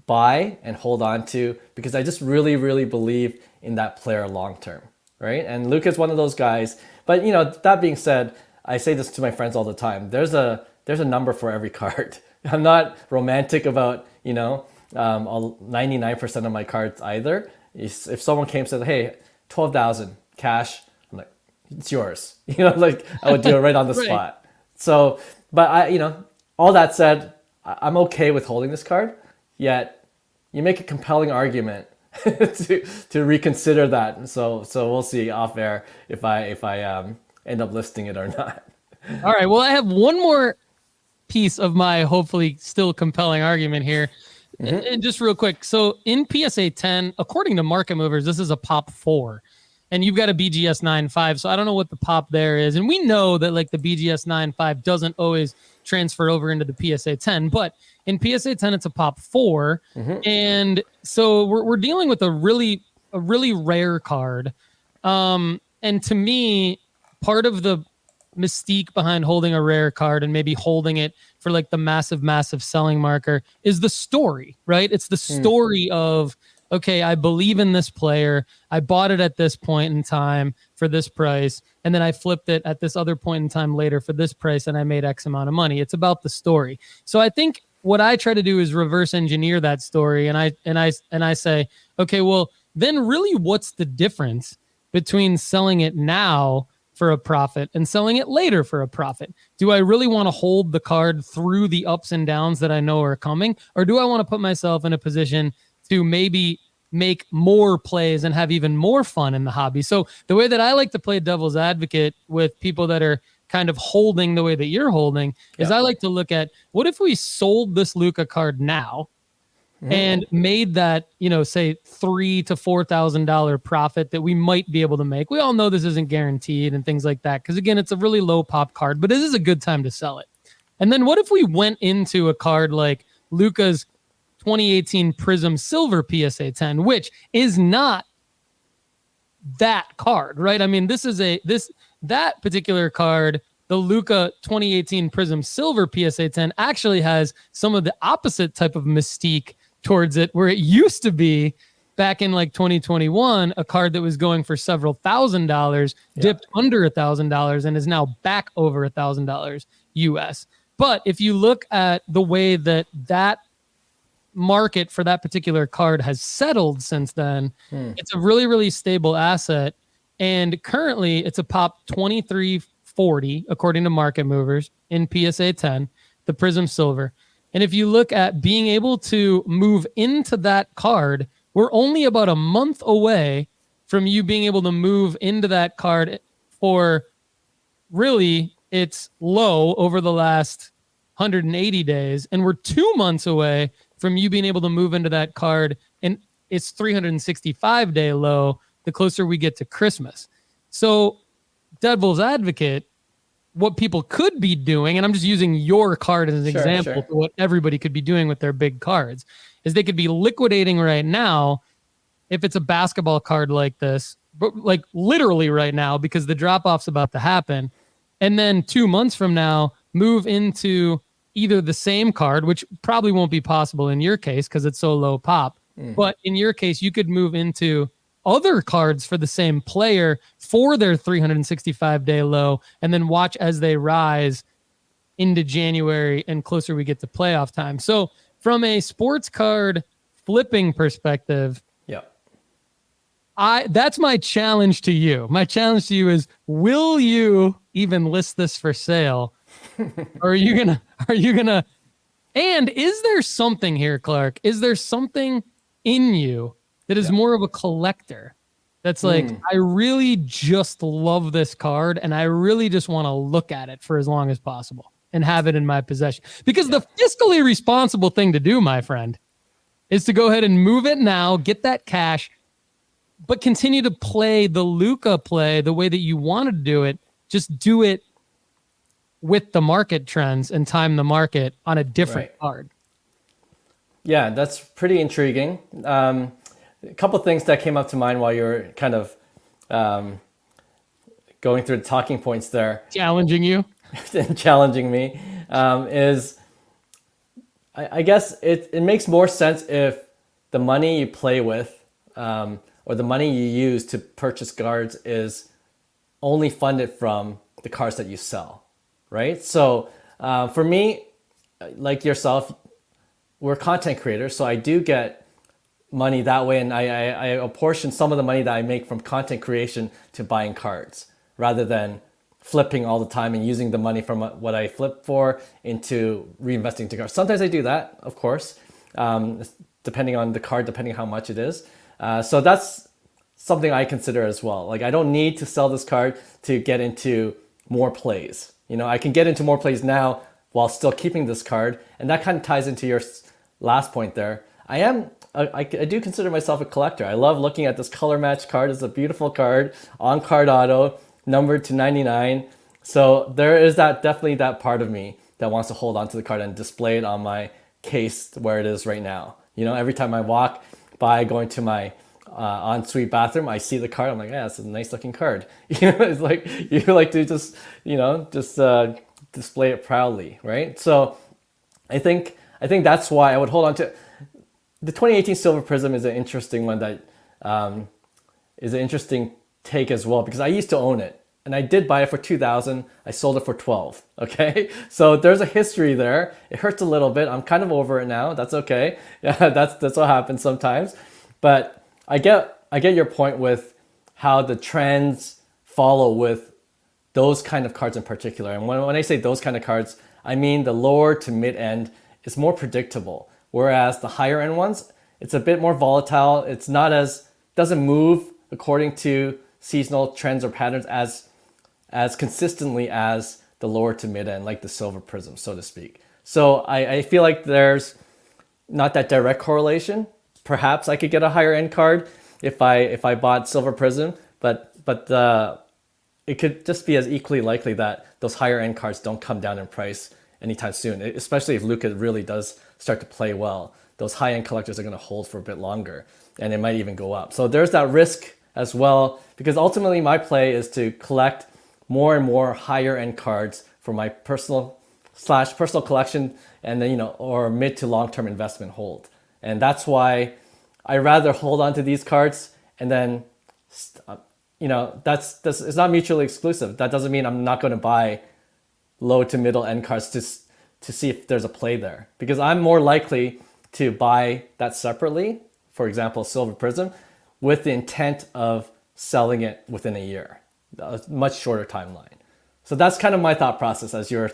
buy and hold on to because I just really, really believe in that player long term, right? And Luka's one of those guys. But, you know, that being said, I say this to my friends all the time. There's a number for every card. I'm not romantic about, you know, 99% of my cards either. If someone came and said, hey, 12,000 cash, I'm like, it's yours. You know, like I would do it right on the Right. spot. So, but you know, all that said, I'm okay with holding this card. Yet, you make a compelling argument to reconsider that. So we'll see off air if I end up listing it or not. All right. Well, I have one more piece of my hopefully still compelling argument here. And just real quick. So in PSA 10, according to market movers, this is a pop 4. And you've got a BGS 9.5. So I don't know what the pop there is. And we know that like the BGS 9.5 doesn't always transfer over into the PSA 10. But in PSA 10, it's a pop 4. And so we're dealing with a really rare card. And to me, part of the mystique behind holding a rare card and maybe holding it for like the massive selling marker is the story, right? It's the story of, okay, I believe in this player. I bought it at this point in time for this price. And then I flipped it at this other point in time later for this price and I made X amount of money. It's about the story. So I think what I try to do is reverse engineer that story. And I say, okay, well, then really what's the difference between selling it now for a profit and selling it later for a profit? Do I really want to hold the card through the ups and downs that I know are coming? Or do I want to put myself in a position to maybe make more plays and have even more fun in the hobby? So the way that I like to play devil's advocate with people that are kind of holding the way that you're holding is I like to look at, what if we sold this Luka card now and made that, you know, say $3,000 to $4,000 profit that we might be able to make? We all know this isn't guaranteed and things like that, because again, it's a really low pop card, but this is a good time to sell it. And then what if we went into a card like Luka's 2018 Prism Silver PSA 10, which is not that card, right? I mean, that particular card, the Luka 2018 Prism Silver PSA 10, actually has some of the opposite type of mystique towards it, where it used to be back in like 2021, a card that was going for several $1,000s, dipped under $1,000 and is now back over $1,000 US. But if you look at the way that market for that particular card has settled since then, it's a really stable asset. And currently it's a pop 2340, according to market movers, in PSA 10, the Prism Silver. And if you look at being able to move into that card, we're only about a month away from you being able to move into that card for really its low over the last 180 days. And we're 2 months away from you being able to move into that card and its 365-day low the closer we get to Christmas. So, devil's advocate, what people could be doing, and I'm just using your card as an example for what everybody could be doing with their big cards, is they could be liquidating right now if it's a basketball card like this, but like literally right now, because the drop-off's about to happen. And then 2 months from now, move into either the same card, which probably won't be possible in your case because it's so low pop. But in your case, you could move into other cards for the same player for their 365-day low and then watch as they rise into January and closer we get to playoff time. So from a sports card flipping perspective, that's my challenge to you. My challenge to you is, will you even list this for sale? Or are you gonna, and is there something here, Clark? Is there something in you that is more of a collector that's like, I really just love this card and I really just want to look at it for as long as possible and have it in my possession? Because the fiscally responsible thing to do, my friend, is to go ahead and move it now, get that cash, but continue to play the Luka play the way that you wanted to do it. Just do it with the market trends and time the market on a different card. Yeah, that's pretty intriguing. A couple of things that came up to mind while you were kind of going through the talking points there. Challenging you? Challenging me is, I guess it makes more sense if the money you play with or the money you use to purchase cards is only funded from the cards that you sell, right? So for me, like yourself, we're content creators, so I do get money that way, and I apportion some of the money that I make from content creation to buying cards, rather than flipping all the time and using the money from what I flip for into reinvesting into cards. Sometimes I do that, of course, depending on the card, depending on how much it is. So that's something I consider as well. Like, I don't need to sell this card to get into more plays. You know, I can get into more plays now while still keeping this card. And that kind of ties into your last point there. I do consider myself a collector. I love looking at this color match card. It's a beautiful card, on card auto, numbered to 99. So there is definitely that part of me that wants to hold on to the card and display it on my case where it is right now. You know, every time I walk by going to my ensuite bathroom, I see the card. I'm like, yeah, it's a nice looking card. You know, it's like, you like to just display it proudly, right? So I think that's why I would hold on to the 2018 Silver Prism. Is an interesting one that is an interesting take as well, because I used to own it and I did buy it for $2,000. I sold it for $12,000. Okay, so there's a history there. It hurts a little bit. I'm kind of over it now. That's okay. Yeah, that's what happens sometimes. But I get your point with how the trends follow with those kind of cards in particular. And when I say those kind of cards, I mean the lower to mid end is more predictable, whereas the higher end ones, it's a bit more volatile. It's not doesn't move according to seasonal trends or patterns as consistently as the lower to mid end, like the Silver Prism, so to speak. So I feel like there's not that direct correlation. Perhaps I could get a higher end card if I bought Silver Prism, but it could just be as equally likely that those higher end cards don't come down in price anytime soon, especially if Luka really does start to play well. Those high end collectors are going to hold for a bit longer, and it might even go up. So there's that risk as well, because ultimately my play is to collect more and more higher end cards for my personal collection, and then, or mid to long term investment hold. And that's why I rather hold on to these cards, and then that's it's not mutually exclusive. That doesn't mean I'm not going to buy low to middle end cards to see if there's a play there, because I'm more likely to buy that separately, for example Silver Prism, with the intent of selling it within a year, a much shorter timeline. So that's kind of my thought process as you're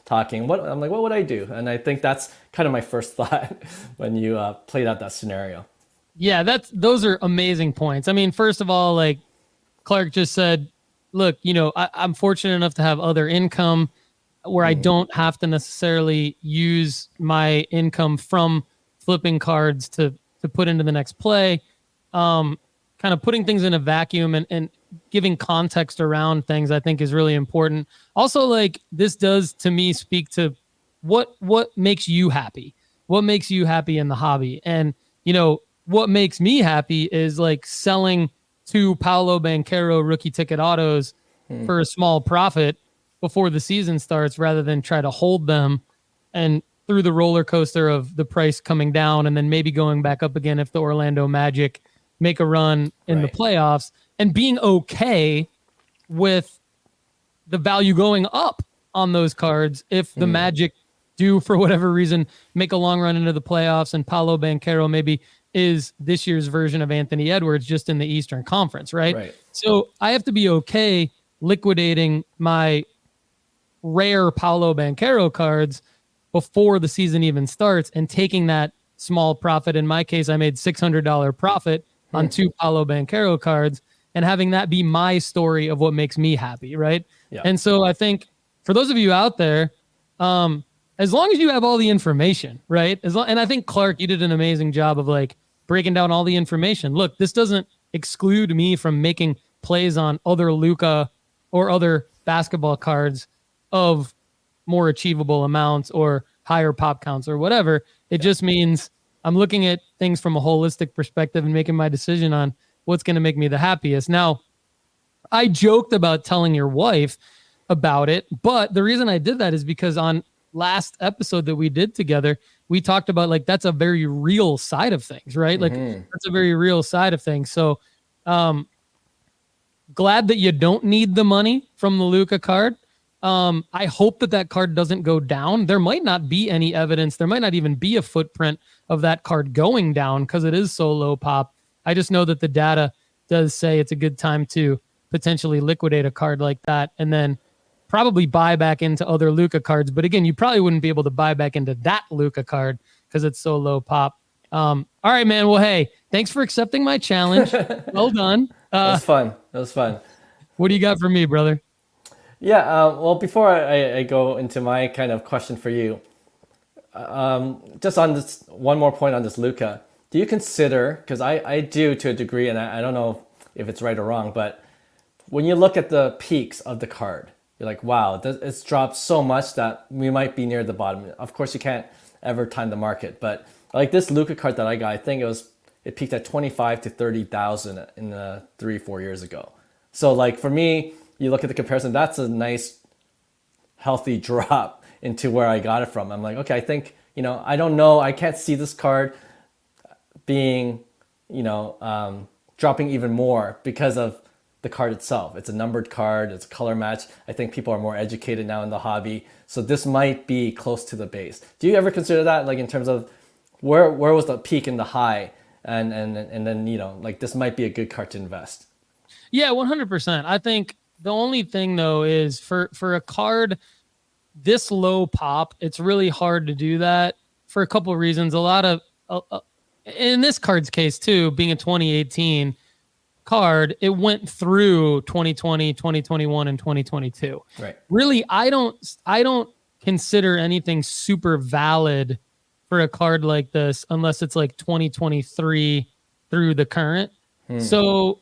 talking. I'm like, what would I do? And I think that's kind of my first thought when you played out that scenario. Yeah, those are amazing points. I mean, first of all, like Clark just said, look, I'm fortunate enough to have other income where I don't have to necessarily use my income from flipping cards to put into the next play. Because kind of putting things in a vacuum and giving context around things, I think is really important. Also, like, this does to me speak to what makes you happy, what makes you happy in the hobby. And, you know, what makes me happy is like selling 2 Paolo Banchero rookie ticket autos for a small profit before the season starts, rather than try to hold them and through the roller coaster of the price coming down and then maybe going back up again if the Orlando Magic make a run in the playoffs, and being okay with the value going up on those cards if the Magic do, for whatever reason, make a long run into the playoffs and Paolo Banchero maybe is this year's version of Anthony Edwards, just in the Eastern Conference, right? So I have to be okay liquidating my rare Paolo Banchero cards before the season even starts and taking that small profit. In my case, I made $600 profit on 2 Paolo Banchero cards, and having that be my story of what makes me happy, right? And so I think for those of you out there, as long as you have all the information, right? And I think, Clark, you did an amazing job of like breaking down all the information. Look, this doesn't exclude me from making plays on other Luka or other basketball cards of more achievable amounts or higher pop counts or whatever. It just means I'm looking at things from a holistic perspective and making my decision on what's going to make me the happiest. Now, I joked about telling your wife about it, but the reason I did that is because on last episode that we did together, we talked about like, that's a very real side of things, right? Like that's a very real side of things. So, glad that you don't need the money from the Luka card. I hope that card doesn't go down. There might not be any evidence. There might not even be a footprint of that card going down because it is so low pop. I just know that the data does say it's a good time to potentially liquidate a card like that and then probably buy back into other Luka cards. But again, you probably wouldn't be able to buy back into that Luka card because it's so low pop. All right, man. Well, hey, thanks for accepting my challenge. Well done. That was fun. What do you got for me, brother? Yeah, well, before I go into my kind of question for you, just on this, one more point on this Luka, do you consider, because I do to a degree, and I don't know if it's right or wrong, but when you look at the peaks of the card, you're like, wow, it's dropped so much that we might be near the bottom. Of course, you can't ever time the market, but like this Luka card that I got, I think it peaked at 25 to 30,000 in 3-4 years ago. So like for me, you look at the comparison, that's a nice, healthy drop into where I got it from. I'm like, okay, I think, I don't know. I can't see this card being, dropping even more because of the card itself. It's a numbered card. It's a color match. I think people are more educated now in the hobby. So this might be close to the base. Do you ever consider that, like in terms of where was the peak and the high? And then, like this might be a good card to invest. Yeah, 100%. I think the only thing though is for a card this low pop, it's really hard to do that for a couple of reasons. A lot of in this card's case too, being a 2018 card, it went through 2020, 2021, and 2022. Right. Really, I don't consider anything super valid for a card like this unless it's like 2023 through the current. So.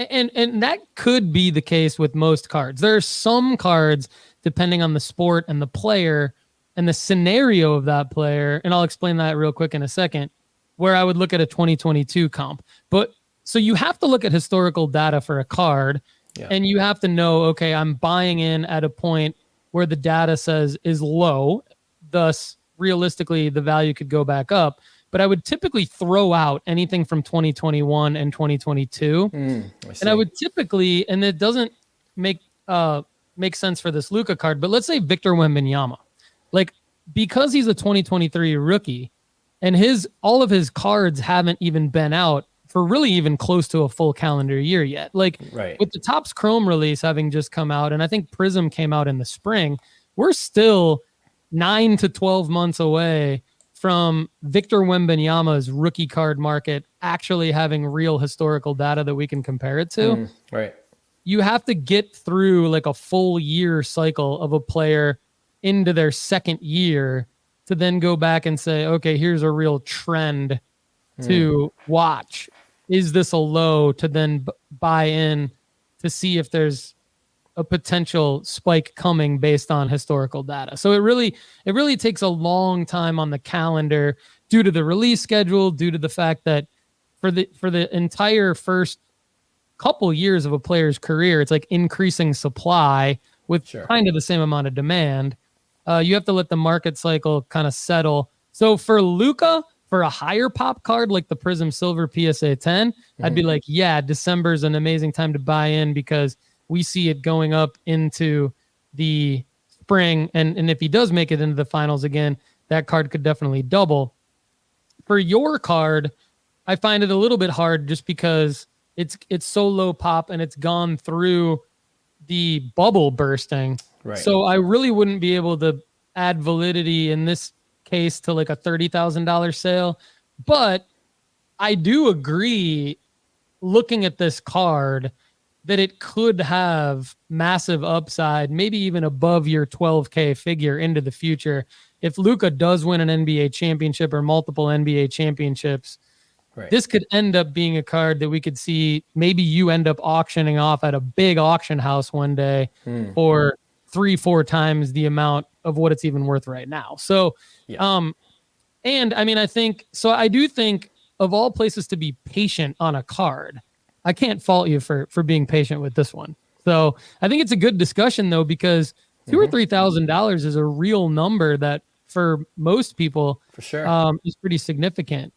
And that could be the case with most cards. There are some cards, depending on the sport and the player and the scenario of that player, and I'll explain that real quick in a second, where I would look at a 2022 comp. But so you have to look at historical data for a card, and you have to know, okay, I'm buying in at a point where the data says is low, thus realistically the value could go back up. But I would typically throw out anything from 2021 and 2022. And I would typically, and it doesn't make sense for this Luka card, but let's say Victor Wembanyama. Like, because he's a 2023 rookie and all of his cards haven't even been out for really even close to a full calendar year yet. Like with the Topps Chrome release having just come out, and I think Prism came out in the spring, we're still 9 to 12 months away from Victor Wembanyama's rookie card market actually having real historical data that we can compare it to. Right. You have to get through like a full year cycle of a player into their second year to then go back and say, okay, here's a real trend to watch. is this a low to then buy in to see if there's a potential spike coming based on historical data. So it really takes a long time on the calendar due to the release schedule, due to the fact that for the entire first couple years of a player's career, it's like increasing supply with kind of the same amount of demand. You have to let the market cycle kind of settle. So for Luka, for a higher pop card like the Prism Silver PSA 10, I'd be like, yeah, December is an amazing time to buy in because we see it going up into the spring. And if he does make it into the finals again, that card could definitely double. For your card, I find it a little bit hard just because it's so low pop and it's gone through the bubble bursting. Right. So I really wouldn't be able to add validity in this case to like a $30,000 sale. But I do agree, looking at this card, that it could have massive upside, maybe even above your 12K figure into the future. If Luka does win an NBA championship or multiple NBA championships, this could end up being a card that we could see. Maybe you end up auctioning off at a big auction house one day for 3-4 times the amount of what it's even worth right now. So, and I mean, I do think of all places to be patient on a card, I can't fault you for being patient with this one. So I think it's a good discussion though, because $2,000 or $3,000 is a real number that for most people for sure is pretty significant.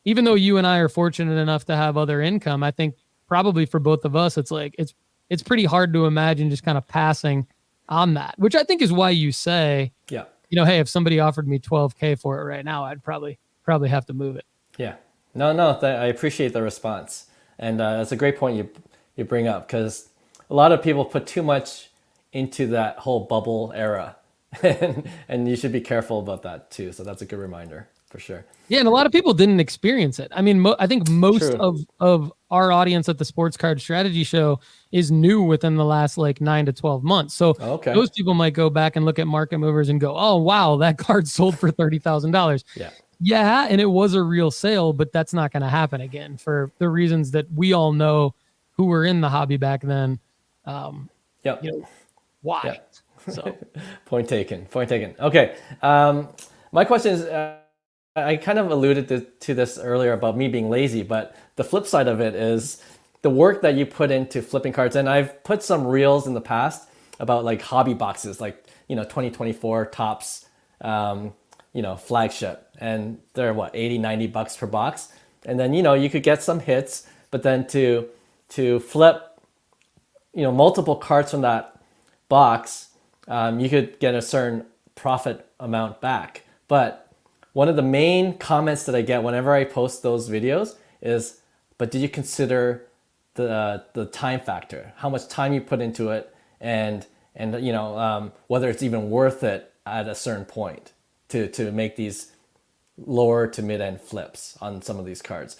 Even though you and I are fortunate enough to have other income, I think probably for both of us, it's like, it's pretty hard to imagine just kind of passing on that, which I think is why you say, hey, if somebody offered me 12K for it right now, I'd probably have to move it. Yeah, no, I appreciate the response. And that's a great point you bring up, because a lot of people put too much into that whole bubble era and you should be careful about that too. So that's a good reminder for sure. Yeah, and a lot of people didn't experience it. I mean, I think most of our audience at the Sports Card Strategy Show is new within the last like 9 to 12 months. So those people might go back and look at market movers and go, oh, wow, that card sold for $30,000. Yeah, and it was a real sale, but that's not going to happen again for the reasons that we all know who were in the hobby back then. Why? So Point taken. Okay. My question is, I kind of alluded to this earlier about me being lazy, but the flip side of it is the work that you put into flipping cards. And I've put some reels in the past about like hobby boxes, like, 2024 Topps, flagship. And they're $80-$90 per box. And then, you could get some hits, but then to flip, multiple cards from that box, you could get a certain profit amount back. But one of the main comments that I get whenever I post those videos is, but did you consider the time factor, how much time you put into it, and whether it's even worth it at a certain point to make these lower to mid-end flips on some of these cards.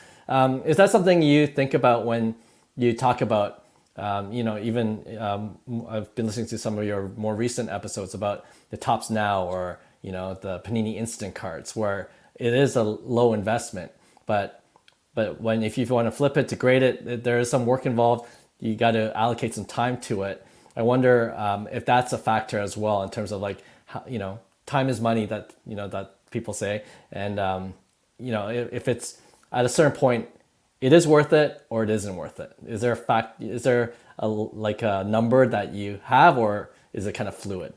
Is that something you think about when you talk about, I've been listening to some of your more recent episodes about the Topps Now or, the Panini Instant cards, where it is a low investment, but if you want to flip it, to grade it, there is some work involved. You got to allocate some time to it. I wonder if that's a factor as well in terms of like, how, time is money that people say, and if it's at a certain point, it is worth it or it isn't worth it. Is there a number that you have, or is it kind of fluid?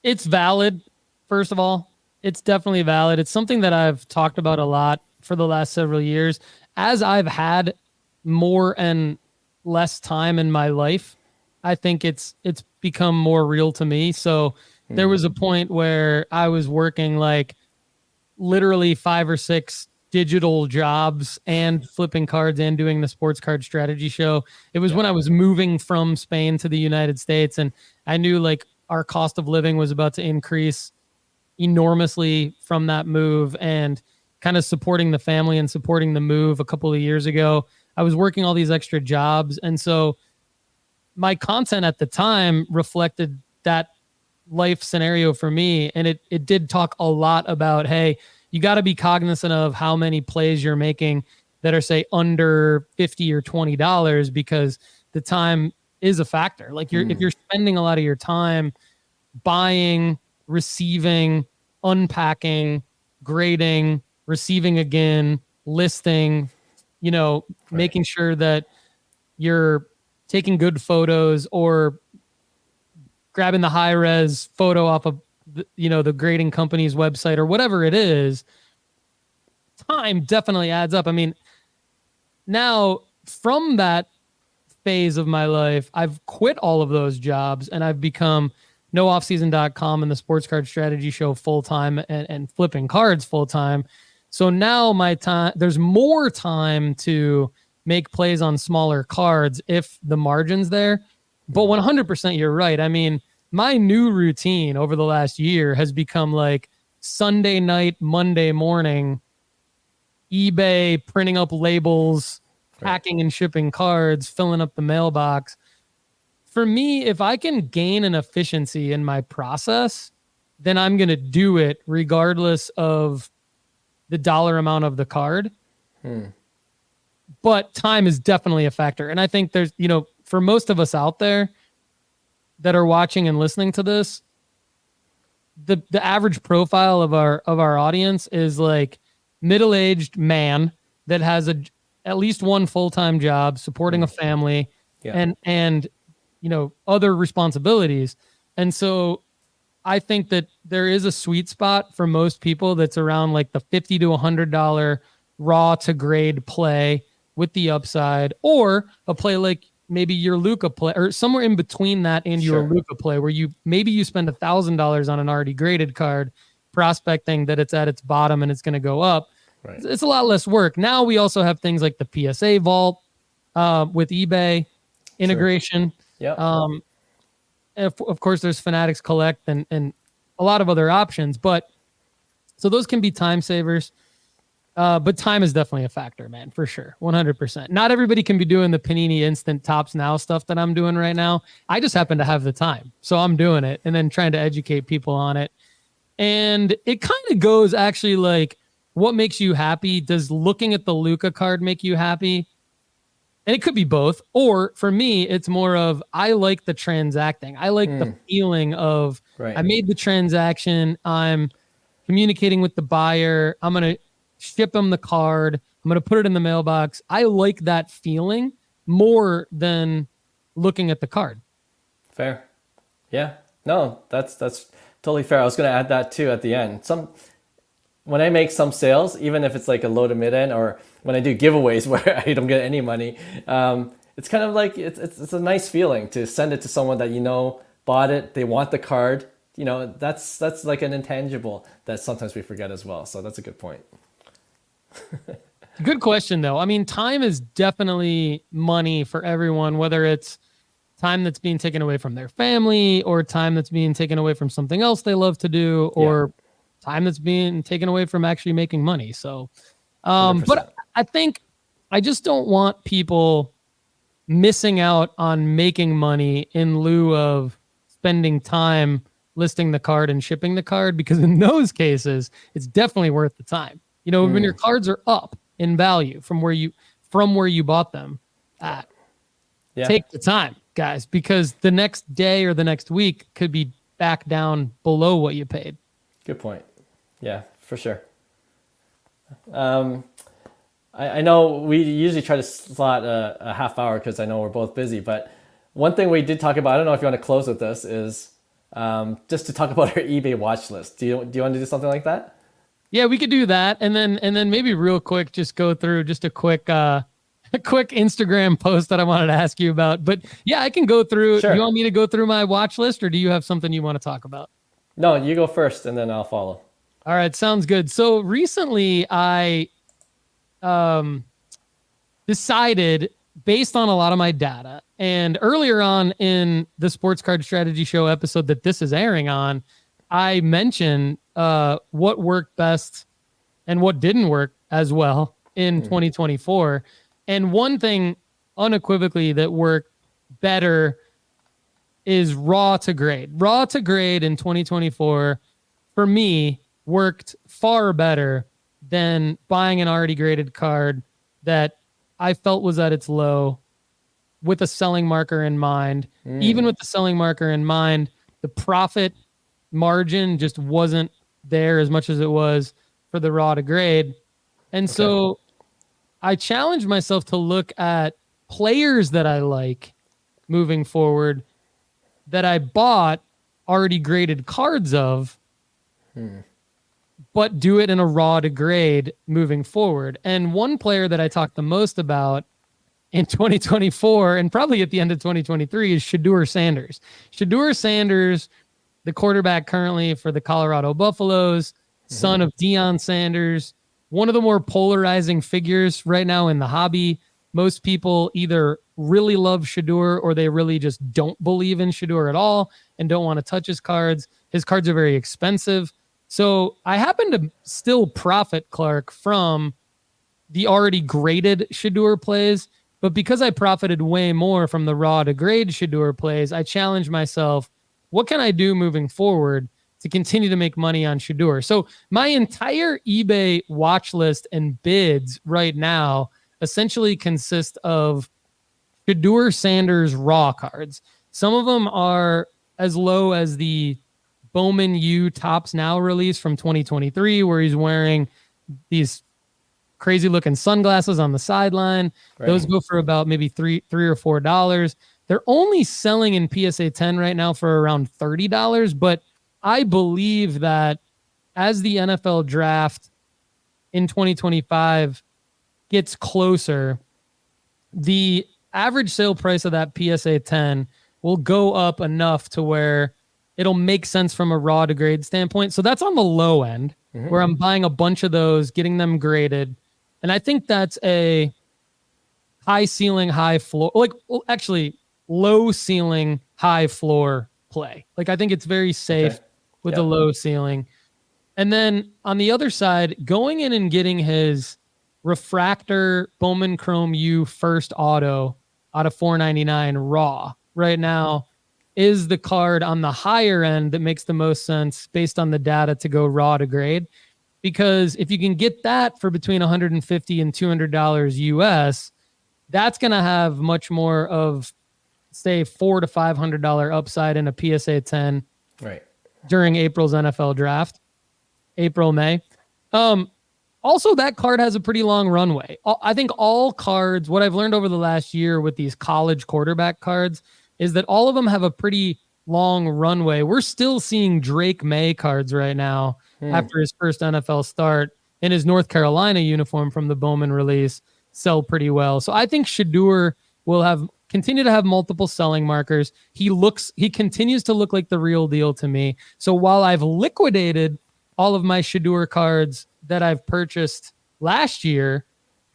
It's valid. First of all, it's definitely valid. It's something that I've talked about a lot for the last several years. As I've had more and less time in my life, I think it's become more real to me. So there was a point where I was working like literally 5 or 6 digital jobs and flipping cards and doing the Sports Card Strategy Show. It was when I was moving from Spain to the United States, and I knew like our cost of living was about to increase enormously from that move, and kind of supporting the family and supporting the move a couple of years ago. I was working all these extra jobs. And so my content at the time reflected that life scenario for me. And it did talk a lot about, hey, you got to be cognizant of how many plays you're making that are say under $50 or $20 because the time is a factor. Like if you're spending a lot of your time buying, receiving, unpacking, grading, receiving again, listing, making sure that you're taking good photos or grabbing the high res photo off of the grading company's website or whatever it is, time definitely adds up. I mean, now from that phase of my life, I've quit all of those jobs and I've become nooffseason.com and the Sports Card Strategy Show full-time and flipping cards full-time. So now my time, there's more time to make plays on smaller cards if the margin's there. But 100% you're right. I mean, my new routine over the last year has become like Sunday night, Monday morning, eBay, printing up labels, packing and shipping cards, filling up the mailbox. For me, if I can gain an efficiency in my process, then I'm going to do it regardless of the dollar amount of the card. But time is definitely a factor. And I think there's, for most of us out there that are watching and listening to this, the average profile of our audience is like middle-aged man that has at least one full-time job, supporting a family, and other responsibilities. And so I think that there is a sweet spot for most people that's around like the $50 to $100 raw to grade play with the upside, or a play like maybe your Luka play, or somewhere in between that and your Luka play, where you spend $1,000 on an already graded card, prospecting that it's at its bottom and it's going to go up. Right. It's a lot less work. Now we also have things like the PSA vault with eBay integration. Yeah. Of course, there's Fanatics Collect and a lot of other options. But so those can be time savers. But time is definitely a factor, man, for sure. 100%. Not everybody can be doing the Panini Instant Tops Now stuff that I'm doing right now. I just happen to have the time. So I'm doing it and then trying to educate people on it. And it kind of goes actually like, what makes you happy? Does looking at the Luka card make you happy? And it could be both. Or for me, it's more of, I like the transacting. I like the feeling of, I made the transaction. I'm communicating with the buyer. I'm going to ship them the card. I'm going to put it in the mailbox. I like that feeling more than looking at the card. Fair. Yeah. No, that's totally fair. I was going to add that too at the end. When I make some sales, even if it's like a low to mid end, or when I do giveaways where I don't get any money, it's kind of like it's a nice feeling to send it to someone that bought it, they want the card. That's like an intangible that sometimes we forget as well. So that's a good point. Good question, though. I mean, time is definitely money for everyone, whether it's time that's being taken away from their family or time that's being taken away from something else they love to do, or time that's being taken away from actually making money. So, but I think I just don't want people missing out on making money in lieu of spending time listing the card and shipping the card, because in those cases, it's definitely worth the time. When your cards are up in value from where you bought them at, take the time, guys, because the next day or the next week could be back down below what you paid. Good point. Yeah, for sure. I know we usually try to slot a half hour because I know we're both busy, but one thing we did talk about, I don't know if you want to close with this, is just to talk about our eBay watch list. Do you want to do something like that? Yeah, we could do that, and then maybe real quick, just go through just a quick Instagram post that I wanted to ask you about. But yeah, I can go through. Sure. Do you want me to go through my watch list, or do you have something you want to talk about? No, you go first, and then I'll follow. All right, sounds good. So recently, I decided, based on a lot of my data, and earlier on in the Sports Card Strategy Show episode that this is airing on, I mentioned what worked best and what didn't work as well in 2024. And one thing unequivocally that worked better is raw to grade. Raw to grade in 2024, for me, worked far better than buying an already graded card that I felt was at its low with a selling marker in mind. Even with the selling marker in mind, the profit margin just wasn't there as much as it was for the raw to grade. And so I challenged myself to look at players that I like moving forward that I bought already graded cards of, but do it in a raw to grade moving forward. And one player that I talked the most about in 2024 and probably at the end of 2023 is Shedeur Sanders. Shedeur Sanders, the quarterback currently for the Colorado Buffaloes, son of Deion Sanders, one of the more polarizing figures right now in the hobby. Most people either really love Shedeur or they really just don't believe in Shedeur at all and don't want to touch his cards. His cards are very expensive. So I happen to still profit, Clark, from the already graded Shedeur plays. But because I profited way more from the raw to grade Shedeur plays, I challenged myself, what can I do moving forward to continue to make money on Shedeur? So my entire eBay watch list and bids right now essentially consist of Shedeur Sanders raw cards. Some of them are as low as the Bowman U Tops Now release from 2023, where he's wearing these crazy looking sunglasses on the sideline. Right. Those go for about maybe $3 or $4. They're only selling in PSA 10 right now for around $30. But I believe that as the NFL draft in 2025 gets closer, the average sale price of that PSA 10 will go up enough to where it'll make sense from a raw to grade standpoint. So that's on the low end, where I'm buying a bunch of those, getting them graded. And I think that's a high ceiling, high floor, actually low ceiling, high floor play. Like, I think it's very safe with a low ceiling. And then on the other side, going in and getting his refractor Bowman Chrome U first auto out of $4.99 raw right now is the card on the higher end that makes the most sense based on the data to go raw to grade. Because if you can get that for between $150 and $200 US, that's going to have much more of, say, $400 to $500 upside in a PSA 10 during April's NFL draft, April, May. Also, that card has a pretty long runway. I think all cards, what I've learned over the last year with these college quarterback cards is that all of them have a pretty long runway. We're still seeing Drake May cards right now after his first NFL start in his North Carolina uniform from the Bowman release sell pretty well. So I think Shedeur will continue to have multiple selling markers. He continues to look like the real deal to me. So while I've liquidated all of my Shedeur cards that I've purchased last year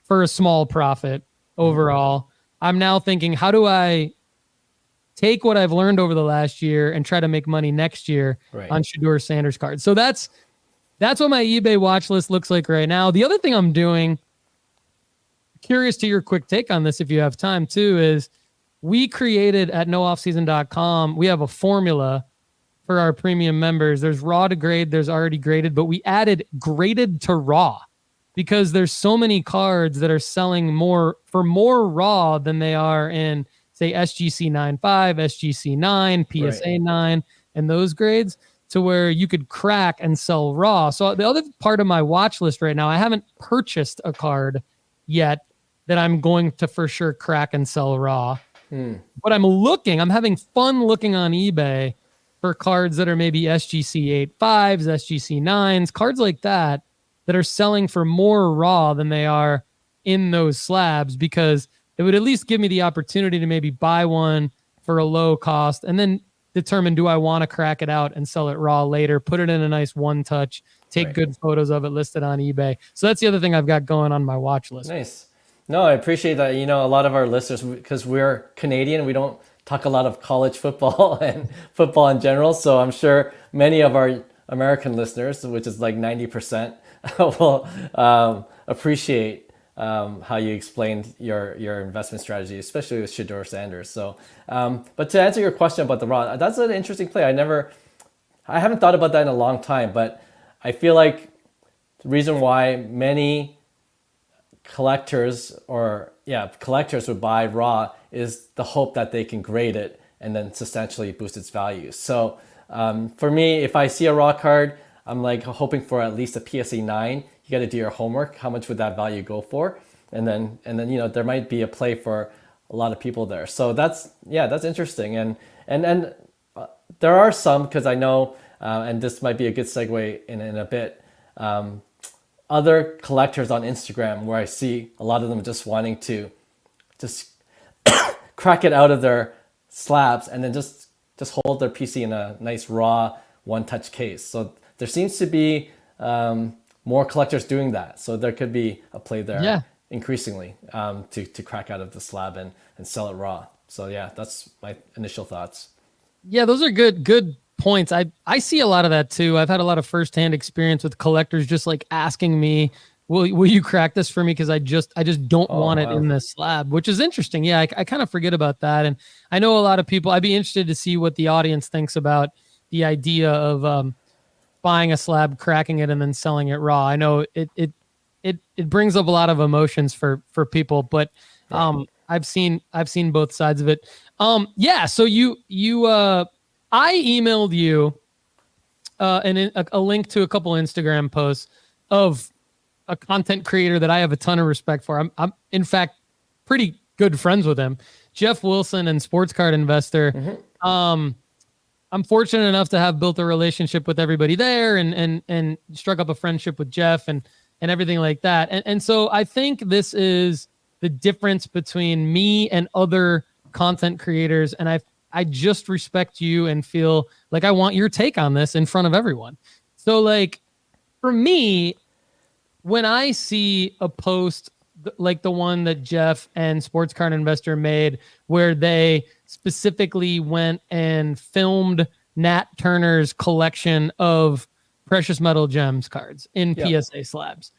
for a small profit overall, I'm now thinking, how do I take what I've learned over the last year and try to make money next year on Shedeur Sanders cards? So that's what my eBay watch list looks like right now. The other thing I'm doing, curious to your quick take on this if you have time too, is we created at nooffseason.com, we have a formula for our premium members. There's raw to grade, there's already graded, but we added graded to raw because there's so many cards that are selling more raw than they are in, say, SGC 9.5, SGC 9, PSA 9, and those grades, to where you could crack and sell raw. So the other part of my watch list right now, I haven't purchased a card yet that I'm going to for sure crack and sell raw. But I'm having fun looking on eBay for cards that are maybe SGC 8.5s, SGC 9s, cards like that are selling for more raw than they are in those slabs, because it would at least give me the opportunity to maybe buy one for a low cost and then determine, do I want to crack it out and sell it raw later, put it in a nice one touch, take good photos of it, list it on eBay. So that's the other thing I've got going on my watch list. Nice. No, I appreciate that. You know, a lot of our listeners, because we're Canadian, we don't talk a lot of college football and football in general. So I'm sure many of our American listeners, which is like 90%, will appreciate how you explained your investment strategy, especially with Shedeur Sanders. So, but to answer your question about the raw, that's an interesting play. I haven't thought about that in a long time, but I feel like the reason why many collectors would buy raw is the hope that they can grade it and then substantially boost its value. So for me, if I see a raw card, I'm like hoping for at least a PSA 9. You got to do your homework. How much would that value go for? And then there might be a play for a lot of people there. So that's interesting. And there are some, because I know, and this might be a good segue in a bit, other collectors on Instagram where I see a lot of them just wanting to just crack it out of their slabs and then just hold their PC in a nice raw one-touch case. So there seems to be more collectors doing that. So there could be a play there increasingly to crack out of the slab and sell it raw. So yeah, that's my initial thoughts. Yeah, those are good points. I see a lot of that too. I've had a lot of firsthand experience with collectors just like asking me, will you crack this for me? Because I just don't want it in this slab, which is interesting. Yeah, I kind of forget about that. And I know a lot of people, I'd be interested to see what the audience thinks about the idea of buying a slab, cracking it, and then selling it raw. I know it brings up a lot of emotions for people, but I've seen both sides of it. So I emailed you a link to a couple Instagram posts of a content creator that I have a ton of respect for. I'm in fact pretty good friends with him, Jeff Wilson and Sports Card Investor. Mm-hmm. I'm fortunate enough to have built a relationship with everybody there and struck up a friendship with Jeff and everything like that. And so I think this is the difference between me and other content creators. And I just respect you and feel like I want your take on this in front of everyone. So like for me, when I see a post like the one that Jeff and Sports Card Investor made, where they specifically went and filmed Nat Turner's collection of precious metal gems cards in PSA slabs,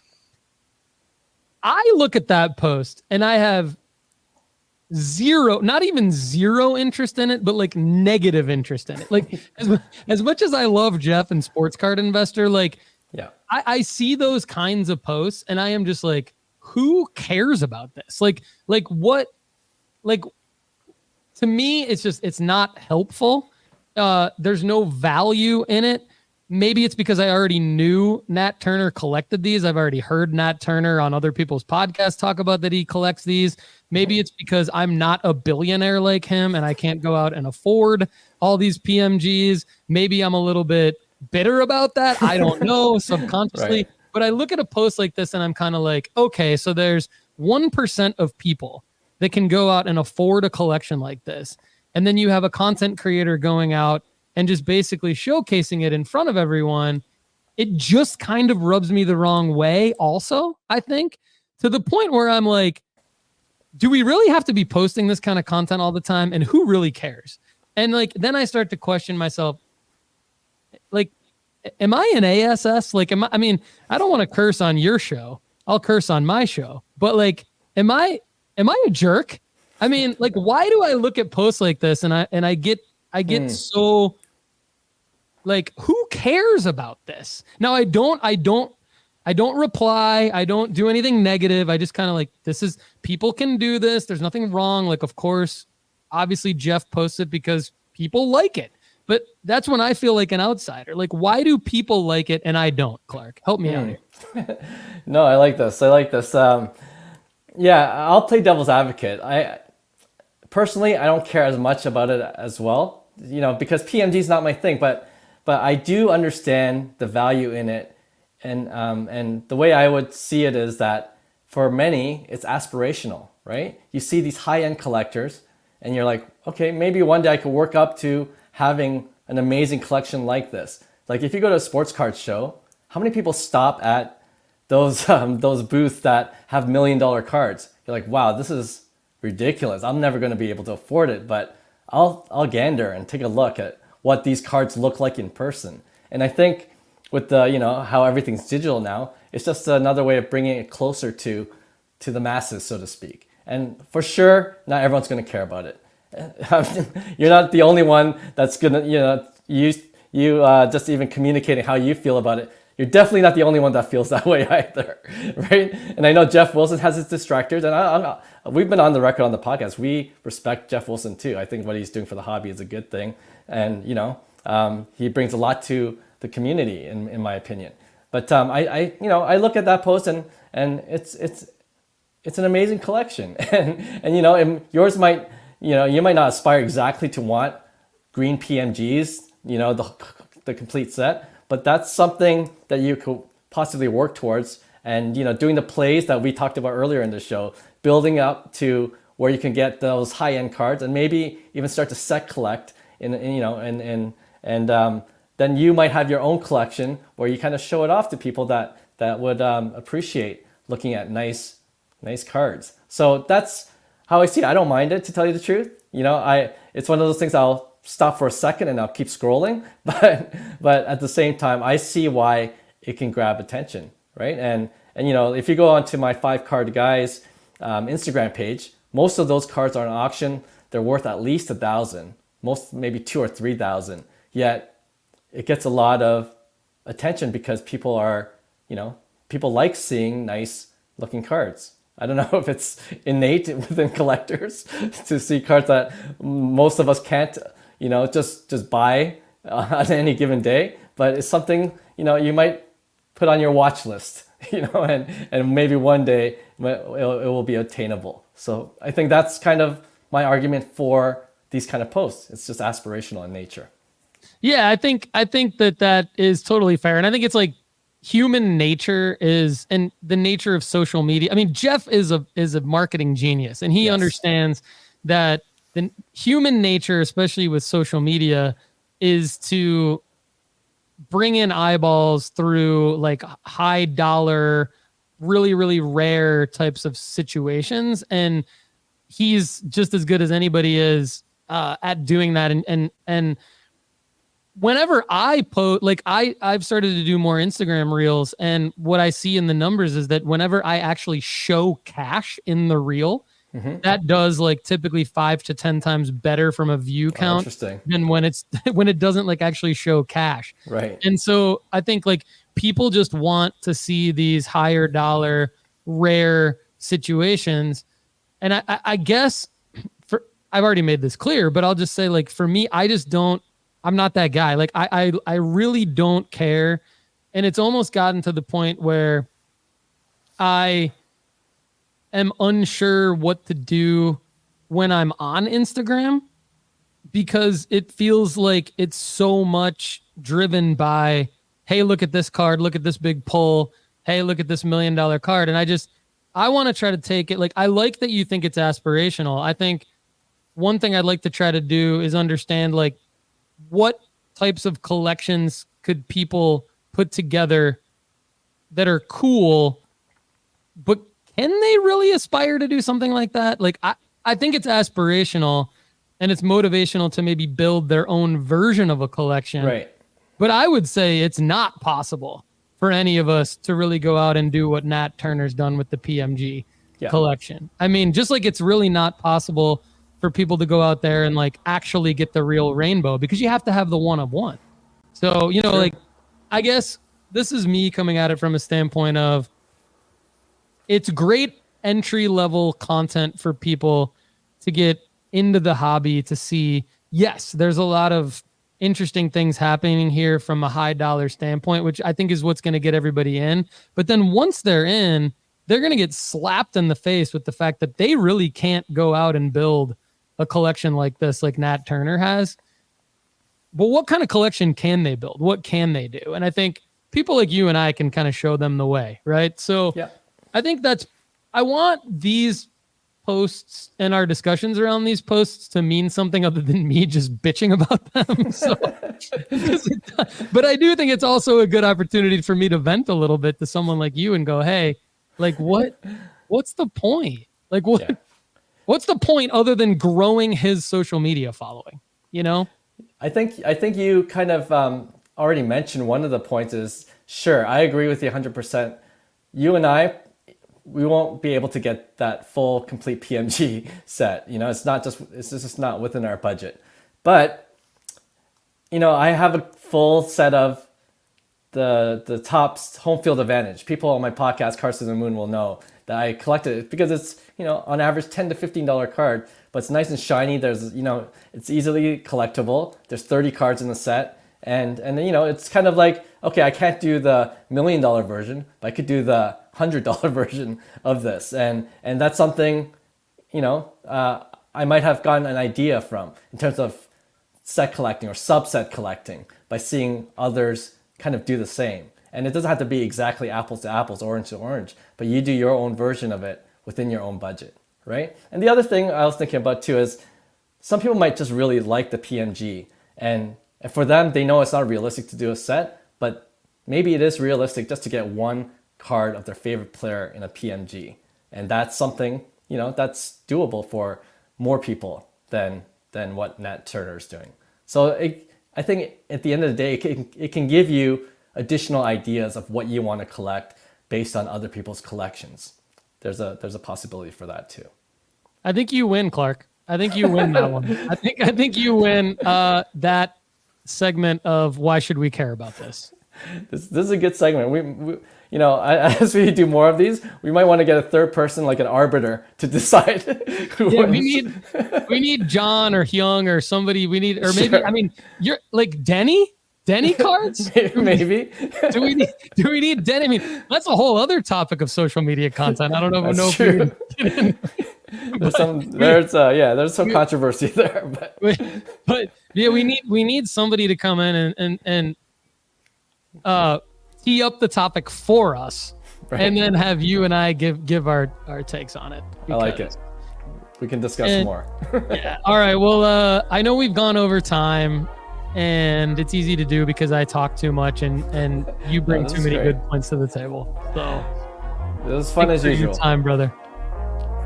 I look at that post and I have not even zero interest in it, but like negative interest in it. Like as much as I love Jeff and Sports Card Investor, like I see those kinds of posts and I am just like, who cares about this? Like what, like to me, it's not helpful. There's no value in it. Maybe it's because I already knew Nat Turner collected these. I've already heard Nat Turner on other people's podcasts talk about that he collects these. Maybe it's because I'm not a billionaire like him and I can't go out and afford all these PMGs. Maybe I'm a little bit bitter about that. I don't know, subconsciously. Right. But I look at a post like this and I'm kind of like, okay, so there's 1% of people that can go out and afford a collection like this. And then you have a content creator going out and just basically showcasing it in front of everyone. It just kind of rubs me the wrong way also, I think, to the point where I'm like, do we really have to be posting this kind of content all the time? And who really cares? And like, then I start to question myself, like, am I an ASS? Like, I mean, I don't want to curse on your show. I'll curse on my show. But like, am I a jerk? I mean, like, why do I look at posts like this and I get so like, who cares about this? Now I don't reply. I don't do anything negative. I just kind of like, people can do this. There's nothing wrong. Like, of course, obviously Jeff posts it because people like it. But that's when I feel like an outsider. Like, why do people like it and I don't, Clark? Help me out here. No, I like this. Yeah, I'll play devil's advocate. I don't care as much about it as well, because PMG is not my thing, but I do understand the value in it. And the way I would see it is that for many, it's aspirational, right? You see these high-end collectors and you're like, okay, maybe one day I could work up to having an amazing collection like this. Like if you go to a sports card show, how many people stop at those booths that have $1 million cards? You're like, wow, this is ridiculous. I'm never going to be able to afford it, but I'll gander and take a look at what these cards look like in person. And I think with the, how everything's digital now, it's just another way of bringing it closer to the masses, so to speak. And for sure, not everyone's going to care about it. You're not the only one that's gonna, you just even communicating how you feel about it. you're definitely not the only one that feels that way either, right? And I know Jeff Wilson has his distractors, and we've been on the record on the podcast. We respect Jeff Wilson too. I think what he's doing for the hobby is a good thing, and he brings a lot to the community, in my opinion. But I look at that post and it's an amazing collection, and yours might you might not aspire exactly to want green PMGs, the complete set, but that's something that you could possibly work towards, and doing the plays that we talked about earlier in the show, building up to where you can get those high-end cards and maybe even start to set collect and then you might have your own collection where you kind of show it off to people that would appreciate looking at nice cards. So that's how I see it. I don't mind it, to tell you the truth. It's one of those things I'll stop for a second and I'll keep scrolling, but at the same time, I see why it can grab attention, right? And if you go onto my 5 Card Guys Instagram page, most of those cards are on auction. They're worth at least $1,000, most maybe $2,000 or $3,000. Yet it gets a lot of attention because people like seeing nice looking cards. I don't know if it's innate within collectors to see cards that most of us can't, just buy on any given day, but it's something, you might put on your watch list, and maybe one day it will be attainable. So I think that's kind of my argument for these kind of posts. It's just aspirational in nature. Yeah, I think that is totally fair. And I think it's like human nature and the nature of social media. I mean, Jeff is a marketing genius, and he understands that the human nature, especially with social media, is to bring in eyeballs through like high dollar, really, really rare types of situations. And he's just as good as anybody is at doing that. And whenever I post, like I've started to do more Instagram reels, and what I see in the numbers is that whenever I actually show cash in the reel, that does like typically 5 to 10 times better from a view count than when it doesn't like actually show cash. Right. And so I think like people just want to see these higher dollar, rare situations. And I guess I've already made this clear, but I'll just say, like, for me, I'm not that guy. Like I really don't care. And it's almost gotten to the point where I am unsure what to do when I'm on Instagram, because it feels like it's so much driven by, hey, look at this card, look at this big pull, hey, look at this $1 million card. And I want to try to take it. Like, I like that you think it's aspirational. I think one thing I'd like to try to do is understand, like, what types of collections could people put together that are cool, but can they really aspire to do something like that? Like, I think it's aspirational and it's motivational to maybe build their own version of a collection. Right. But I would say it's not possible for any of us to really go out and do what Nat Turner's done with the PMG collection. I mean, just like it's really not possible for people to go out there and like actually get the real rainbow, because you have to have the one of one. So, like, I guess this is me coming at it from a standpoint of, it's great entry level content for people to get into the hobby, to see, yes, there's a lot of interesting things happening here from a high dollar standpoint, which I think is what's going to get everybody in. But then once they're in, they're going to get slapped in the face with the fact that they really can't go out and build a collection like this, like Nat Turner has. But what kind of collection can they build? What can they do? And I think people like you and I can kind of show them the way, right? So I think I want these posts and our discussions around these posts to mean something other than me just bitching about them. So, but I do think it's also a good opportunity for me to vent a little bit to someone like you and go, hey, like, what's the point? Like, what's the point other than growing his social media following? I think you kind of already mentioned one of the points is, sure, I agree with you 100%. You and we won't be able to get that full complete PMG set. It's just not within our budget. But, I have a full set of the Topps home field advantage. People on my podcast, Cards to the Moon, will know that I collected it because it's, on average $10 to $15 card, but it's nice and shiny. There's, it's easily collectible. There's 30 cards in the set. And it's kind of like, okay, I can't do the $1 million version, but I could do the $100 version of this. And that's something, I might have gotten an idea from in terms of set collecting or subset collecting by seeing others kind of do the same. And it doesn't have to be exactly apples to apples, orange to orange, but you do your own version of it within your own budget, right? And the other thing I was thinking about too is some people might just really like the PMG, and for them, they know it's not realistic to do a set, but maybe it is realistic just to get one card of their favorite player in a PMG. And that's something, that's doable for more people than what Nat Turner is doing. So I think at the end of the day, it can give you additional ideas of what you want to collect based on other people's collections. There's a possibility for that too. I think you win, Clark. I think you win that one. I think you win that segment of why should we care about this? This is a good segment. We as we do more of these, we might want to get a third person, like an arbiter, to decide who wins. We need John or Hyung or somebody. We need, or maybe sure. I mean, you're like Denny cards. Maybe. Do we need Denny? I mean, that's a whole other topic of social media content. I don't know if there's some controversy there, but yeah, we need somebody to come in and tee up the topic for us, right. And then have you and I give our takes on it. I like it. We can discuss more. Yeah. All right. Well, I know we've gone over time, and it's easy to do because I talk too much and you bring too many good points to the table. So it was fun as usual. Time, brother.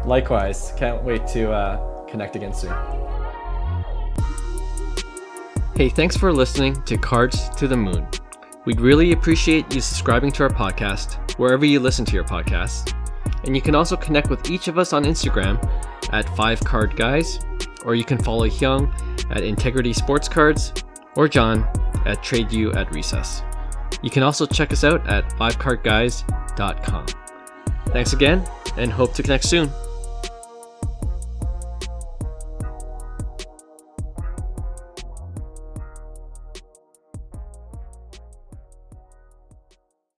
Likewise. Can't wait to connect again soon. Hey, thanks for listening to Cards to the Moon. We'd really appreciate you subscribing to our podcast wherever you listen to your podcasts. And you can also connect with each of us on Instagram at 5cardguys, or you can follow Hyung at Integrity Sports Cards, or John at TradeU at Recess. You can also check us out at 5cardguys.com. Thanks again, and hope to connect soon.